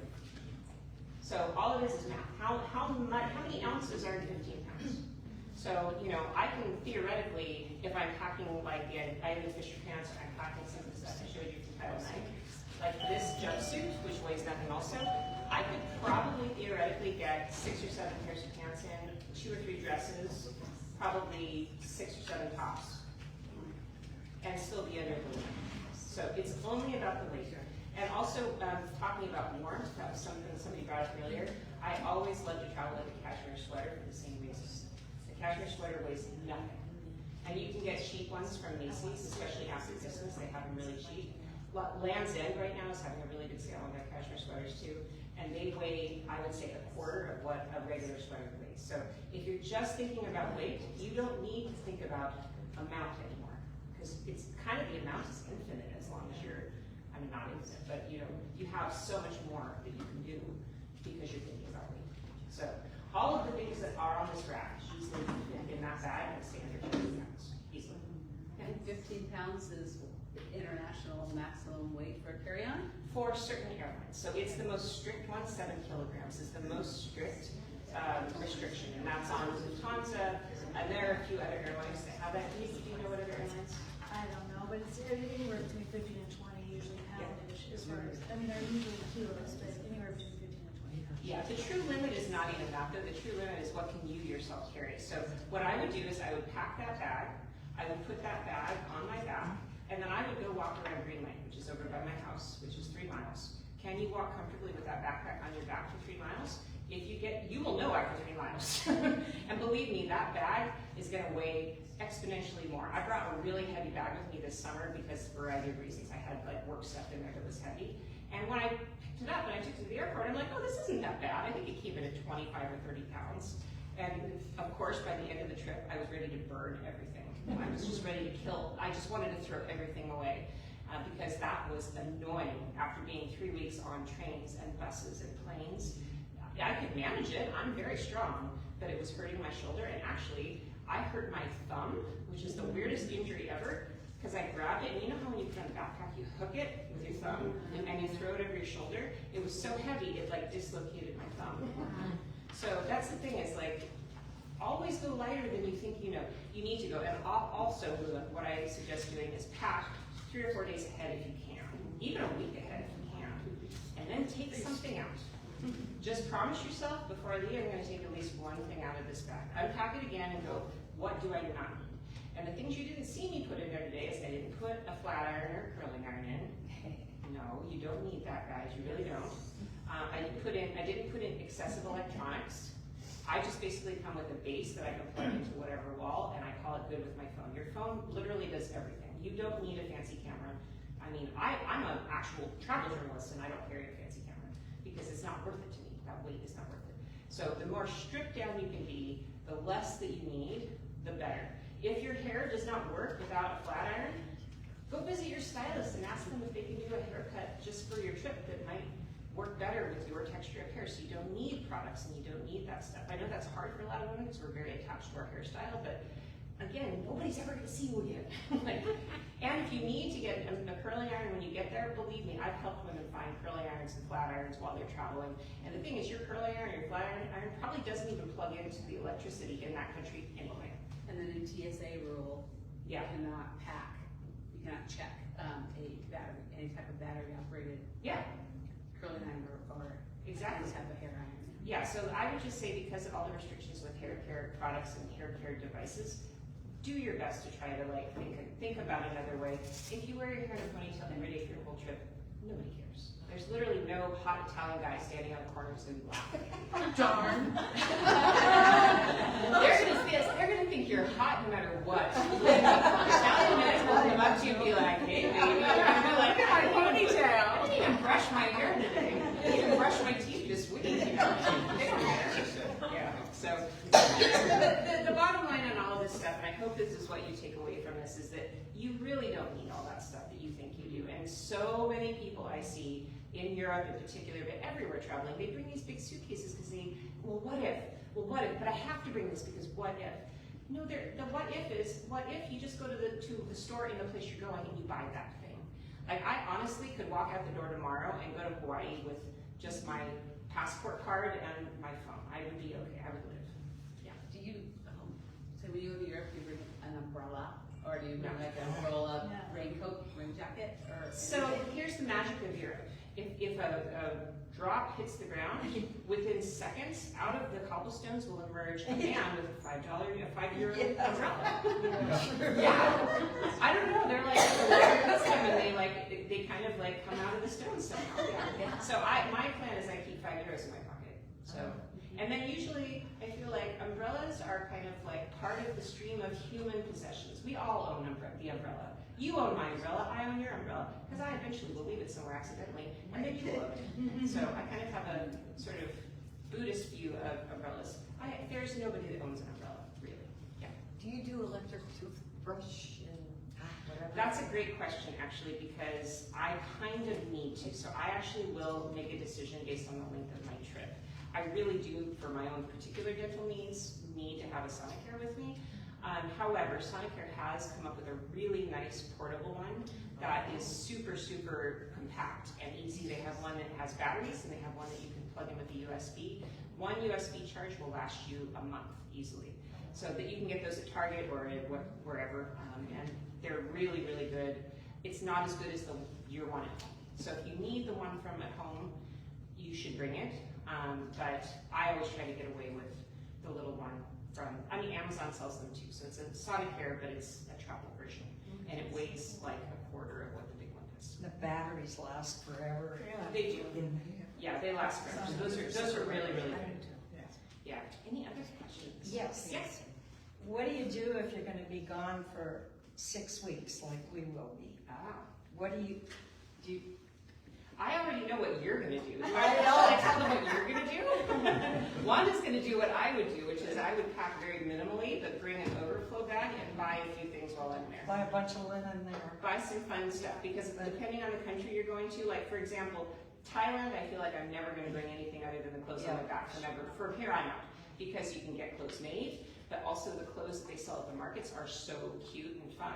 So all it is math. How many ounces are in 15 pounds? So, you know, I can theoretically, if I'm packing like the Eileen Fisher pants, or I'm packing some of the stuff I showed you from Title IX, like this jumpsuit, which weighs nothing also, I could probably theoretically get 6 or 7 pairs of pants in, 2 or 3 dresses, probably 6 or 7 tops, and still be under the limit. So it's only about the weight. And also, talking about warmth, that was something somebody brought up earlier. I always love to travel with a cashmere sweater for the same reason. The cashmere sweater weighs nothing. And you can get cheap ones from Macy's, especially after Christmas, they have them really cheap. Land's End right now is having a really good sale on their cashmere sweaters too. And they weigh, I would say, 1/4 of what a regular sweater weighs. So if you're just thinking about weight, you don't need to think about amount anymore. Because it's kind of, the amount is infinite as long as you're, I mean, not infinite, but you know, you have so much more that you can do because you're thinking about weight. So all of the things that are on this rack easily fit in that bag and stay under 15 pounds easily. And 15 pounds is international maximum weight for carry-on? For certain airlines. So it's the most strict one, 7 kilograms is the most strict restriction, and that's on Lufthansa, and there are a few other airlines that have that. Do you know what other airlines? I don't know, but it's anywhere between 15 and 20, usually poundage, as far as, I mean, they're usually kilos, but anywhere between 15 and 20. Yeah, the true limit is not even that, though. The true limit is what can you yourself carry. So what I would do is I would pack that bag, I would put that bag on my back, and then I would go walk around Greenlight, which is over by my house, which is 3 miles. Can you walk comfortably with that backpack on your back for 3 miles? If you get, you will know after 3 miles. And believe me, that bag is gonna weigh exponentially more. I brought a really heavy bag with me this summer because of a variety of reasons. I had like work stuff in there that was heavy. And when I picked it up and I took it to the airport, I'm like, oh, this isn't that bad. I think it came in at 25 or 30 pounds. And of course, by the end of the trip, I was ready to burn everything. I was just ready to kill. I just wanted to throw everything away because that was annoying after being 3 weeks on trains and buses and planes. I could manage it, I'm very strong, but it was hurting my shoulder, and actually, I hurt my thumb, which is the weirdest injury ever, because I grabbed it, and you know how when you put on a backpack, you hook it with your thumb, and you throw it over your shoulder? It was so heavy, it like dislocated my thumb. So that's the thing, is like, always go lighter than you think you need to go. And also, what I suggest doing is pack 3 or 4 days ahead if you can, even a week ahead if you can, and then take something out. Just promise yourself, before I leave, I'm going to take at least one thing out of this bag. Unpack it again and go, what do I not need? And the things you didn't see me put in there today is I didn't put a flat iron or a curling iron in. No, you don't need that, guys. You really don't. I didn't put in excessive electronics. I just basically come with a base that I can plug into whatever wall, and I call it good with my phone. Your phone literally does everything. You don't need a fancy camera. I mean, I'm an actual travel journalist, and I don't carry a fancy camera because it's not worth it to me. That weight is not worth it. So the more stripped down you can be, the less that you need, the better. If your hair does not work without a flat iron, go visit your stylist and ask them if they can do a haircut just for your trip that might work better with your texture of hair, so you don't need products and you don't need that stuff. I know that's hard for a lot of women because we're very attached to our hairstyle, but again, nobody's ever gonna see you again. And if you need to get a curling iron when you get there, believe me, I've helped women find curling irons and flat irons while they're traveling. And the thing is, your curling iron or your flat iron probably doesn't even plug into the electricity in that country anyway. And then in TSA rule, you Yeah. cannot pack, you cannot check a battery, any type of battery operated Yeah, curling iron or exactly. any type of hair iron. Yeah, so I would just say because of all the restrictions with hair care products and hair care devices, do your best to try to like think about it another way. If you wear your hair in a ponytail every day for your whole trip, nobody cares. There's literally no hot Italian guy standing on the corner who's gonna be laughing. Darn. They're gonna think you're hot no matter what. Italian men will come up to you and be like, hey baby, they're gonna be like, my ponytail. I didn't even brush my hair today. I didn't even brush my teeth this week. They don't care. Yeah, so the bottom line on all of this stuff, and I hope this is what you take away from this, is that you really don't need all that stuff that you think you do. And so many people I see in Europe in particular, but everywhere traveling, they bring these big suitcases because well, what if? Well, what if? But I have to bring this because what if? No, the what if is, what if you just go to the store in the place you're going and you buy that thing? Like, I honestly could walk out the door tomorrow and go to Hawaii with just my passport card and my phone. I would be okay, I would live. Yeah. Do you, so when you go to Europe, do you bring an umbrella? Or do you bring like a roll-up raincoat, rain jacket? Or So here's the magic of Europe. If a drop hits the ground, within seconds, out of the cobblestones will emerge a man with a €5 umbrella. Yeah. I don't know, they're like custom and they kind of like come out of the stones somehow. Yeah. So my plan is I keep €5 in my pocket. So, and then usually I feel like umbrellas are kind of like part of the stream of human possessions. We all own the umbrella. You own my umbrella, I own your umbrella, because I eventually will leave it somewhere accidentally, and then you will own it. So I kind of have a sort of Buddhist view of umbrellas. There's nobody that owns an umbrella, really. Yeah. Do you do electric toothbrush and whatever? That's a great question, actually, because I kind of need to. So I actually will make a decision based on the length of my trip. I really do, for my own particular dental needs, need to have a Sonicare with me. However, Sonicare has come up with a really nice portable one that is super, super compact and easy. They have one that has batteries and they have one that you can plug in with a USB. One USB charge will last you a month easily. So that you can get those at Target or at wherever, and they're really, really good. It's not as good as your one at home. So if you need the one from at home, you should bring it. But I always try to get away with the little one from, Amazon sells them too. So it's a Sonicare, but it's a travel version. And it weighs like a quarter of what the big one does. The batteries last forever. They do. Yeah, they last forever. So those are really, really good. Yeah. Any other questions? Yes. Yes. What do you do if you're gonna be gone for 6 weeks like we will be? What do you do? I already know what you're going to do. I tell them what you're going to do. One is going to do what I would do, which is I would pack very minimally, but bring an overflow bag and buy a few things while I'm there. Buy a bunch of linen there. Buy some fun stuff, because depending on the country you're going to, like for example, Thailand, I feel like I'm never going to bring anything other than the clothes on my back from here on out, because you can get clothes made, but also the clothes that they sell at the markets are so cute and fun.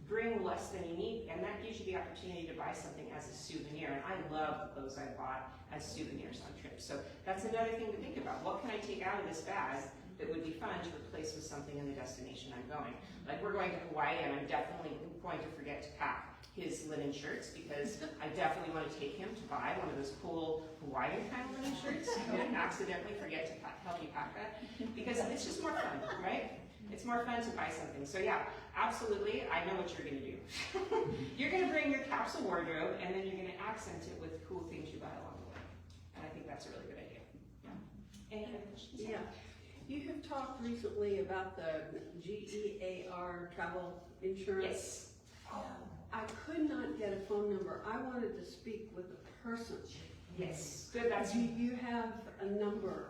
Bring less than you need, and that gives you the opportunity to buy something as a souvenir. And I love the clothes I bought as souvenirs on trips. So that's another thing to think about. What can I take out of this bag that would be fun to replace with something in the destination I'm going? Like we're going to Hawaii, and I'm definitely going to forget to pack his linen shirts, because I definitely want to take him to buy one of those cool Hawaiian kind of linen shirts. I didn't accidentally forget to help you pack that, because it's just more fun, right? It's more fun to buy something. So yeah, absolutely, I know what you're going to do. You're going to bring your capsule wardrobe, and then you're going to accent it with cool things you buy along the way. And I think that's a really good idea. Yeah. Any other questions? Yeah. You have talked recently about the GEAR travel insurance. Yes. I could not get a phone number. I wanted to speak with a person. Yes. Good. That's Do you have a number?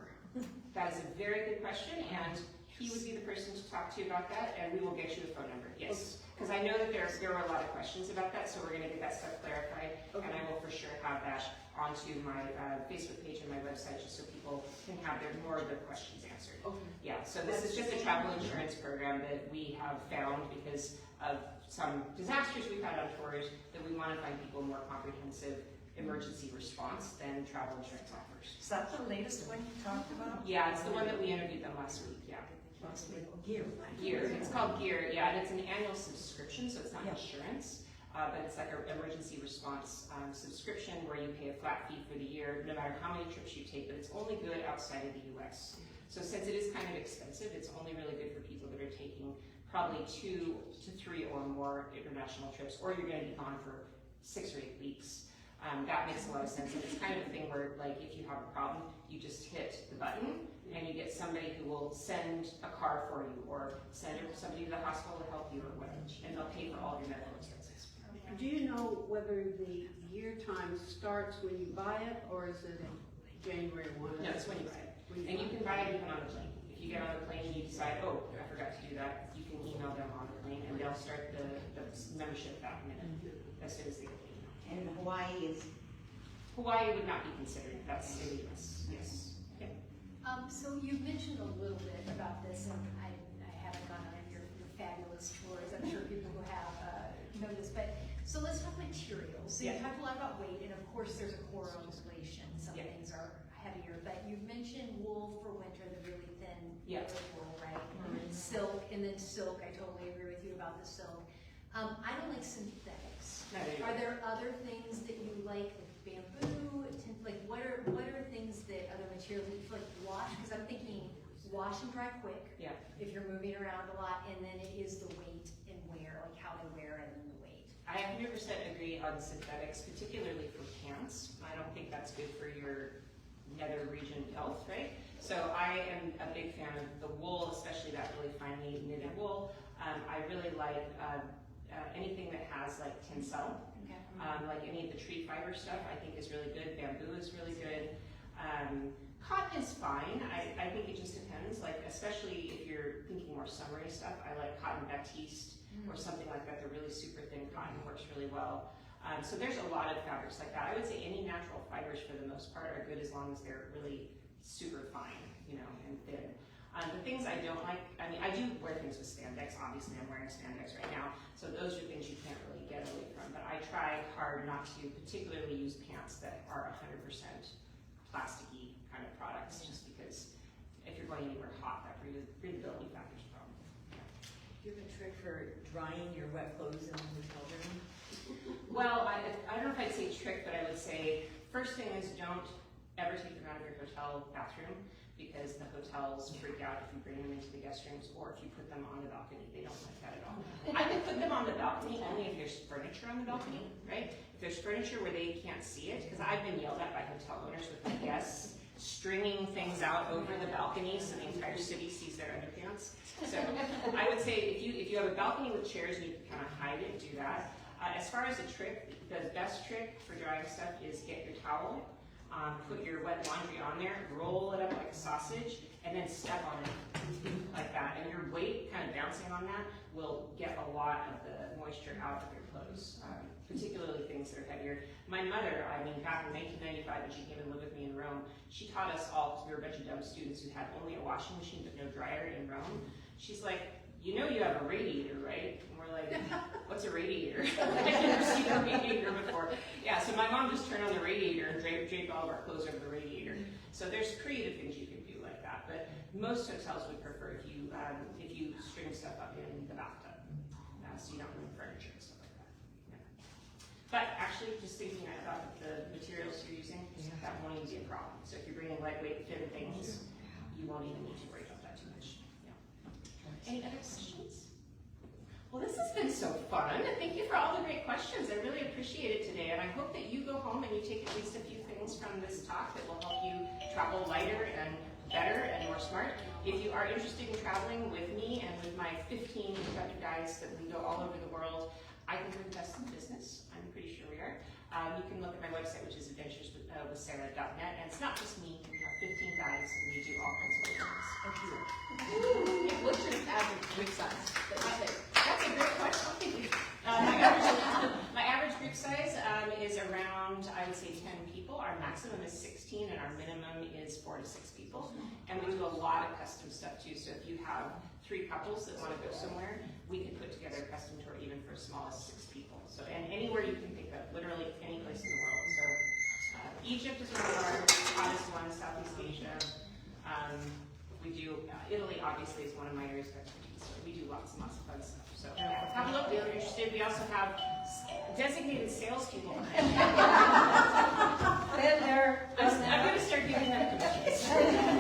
That is a very good question, and he would be the person to talk to about that, and we will get you a phone number, yes. Because I know that there were a lot of questions about that, so we're gonna get that stuff clarified, and I will for sure have that onto my Facebook page and my website, just so people can have more of their questions answered. Okay. Yeah, so this is just a travel insurance program that we have found because of some disasters we've had on tours, that we wanna find people more comprehensive emergency response than travel insurance offers. Is that the latest one you talked about? Yeah, it's the one that we interviewed them last week, yeah. Last week, Gear. Gear, it's called Gear, yeah, and it's an annual subscription, so it's not Yeah. insurance, but it's like an emergency response subscription where you pay a flat fee for the year, no matter how many trips you take, but it's only good outside of the US. So since it is kind of expensive, it's only really good for people that are taking probably 2 to 3 or more international trips, or you're gonna be gone for 6 or 8 weeks. That makes a lot of sense, and it's kind of a thing where, like, if you have a problem, you just hit the button, and you get somebody who will send a car for you, or send somebody to the hospital to help you, or whatever, and they'll pay for all your medical expenses. Do you know whether the year time starts when you buy it, or is it January 1? No, it's when you buy it, and you can buy it even on the plane. If you get on the plane and you decide, oh, I forgot to do that, you can email them on the plane, and they'll start the membership that minute, as soon as they get the email. And Hawaii would not be considered, that's in the US, yes. Yeah. So you've mentioned a little bit about this, and I haven't gone on your fabulous tours. I'm sure people who have know this, but so let's talk materials. So you Yeah. talked a lot about weight, and of course there's a core of inflation. Some Yeah. things are heavier, but you've mentioned wool for winter, the really thin Yeah. wool, right? Silk, and then silk. I totally agree with you about the silk. I don't like synthetics. No, there you Are go. there other things that you like bamboo? Like what are things that other materials that you feel like wash? Because I'm thinking wash and dry quick. Yeah. If you're moving around a lot, and then it is the weight and wear, like how they wear and then the weight. I 100% agree on synthetics, particularly for pants. I don't think that's good for your nether region health, right? So I am a big fan of the wool, especially that really finely knitted wool. I really like anything that has like tencel. Okay. Like any of the tree fiber stuff I think is really good. Bamboo is really good. Cotton is fine. I think it just depends. Like especially if you're thinking more summery stuff, I like cotton batiste or something like that. The really super thin cotton works really well. So there's a lot of fabrics like that. I would say any natural fibers for the most part are good as long as they're really super fine, you know, and thin. The things I don't like, I mean, I do wear things with spandex. Obviously, I'm wearing spandex right now, so those are things you can't really get away from. But I try hard not to particularly use pants that are 100% plasticky kind of products, just because if you're going anywhere hot, that breathability factor is a problem. Do you have a trick for drying your wet clothes in the hotel room? Well, I don't know if I'd say trick, but I would say first thing is don't ever take them out of your hotel bathroom, because the hotels freak out if you bring them into the guest rooms or if you put them on the balcony. They don't like that at all. I would put them on the balcony only if there's furniture on the balcony, right? If there's furniture where they can't see it, because I've been yelled at by hotel owners with my guests stringing things out over the balcony so the entire city sees their underpants. So I would say if you have a balcony with chairs and you can kind of hide it, do that. As far as a trick, the best trick for drying stuff is get your towel, put your wet laundry on there, roll it up like a sausage, and then step on it like that. And your weight kind of bouncing on that will get a lot of the moisture out of your clothes, particularly things that are heavier. My mother, I mean, back in 1995 when she came and lived with me in Rome, she taught us all, because we were a bunch of dumb students who had only a washing machine but no dryer in Rome. She's like, you know you have a radiator, right? And we're like, what's a radiator? I've never seen a radiator before. Yeah, so my mom just turned on the radiator and draped all of our clothes over the radiator. So there's creative things you can do like that, but most hotels would prefer if you string stuff up in the bathtub, so you don't ruin furniture and stuff like that. Yeah. But actually, just thinking about the materials you're using, that won't even be a problem. So if you're bringing lightweight, thin things, you won't even need to worry about that too much. Yeah. Any other questions? Well, this has been so fun. Thank you for all the great questions. I really appreciate it today, and I hope that you go home and you take at least a few things from this talk that will help you travel lighter and better and more smart. If you are interested in traveling with me and with my 15 instructor guides that we go all over the world, I think we're the best in the business. I'm pretty sure we are. You can look at my website, which is adventureswithsarah.net, and it's not just me. We have 15 guys, and we do all kinds of things. What's your average group size that you take? That's a great question. My average group size is around, I would say, 10 people. Our maximum is 16, and our minimum is 4 to 6 people. And we do a lot of custom stuff too. So if you have 3 couples that want to go somewhere, we can put together a custom tour even for as small as 6 people. So, and anywhere you can think of, literally any place in the world. So Egypt is one of our hottest ones, Southeast Asia. We do, Italy obviously is one of my areas of expertise. So we do lots and lots of fun stuff. So have a look if you're interested. We also have designated salespeople. Been there. I'm going to start giving them commissions.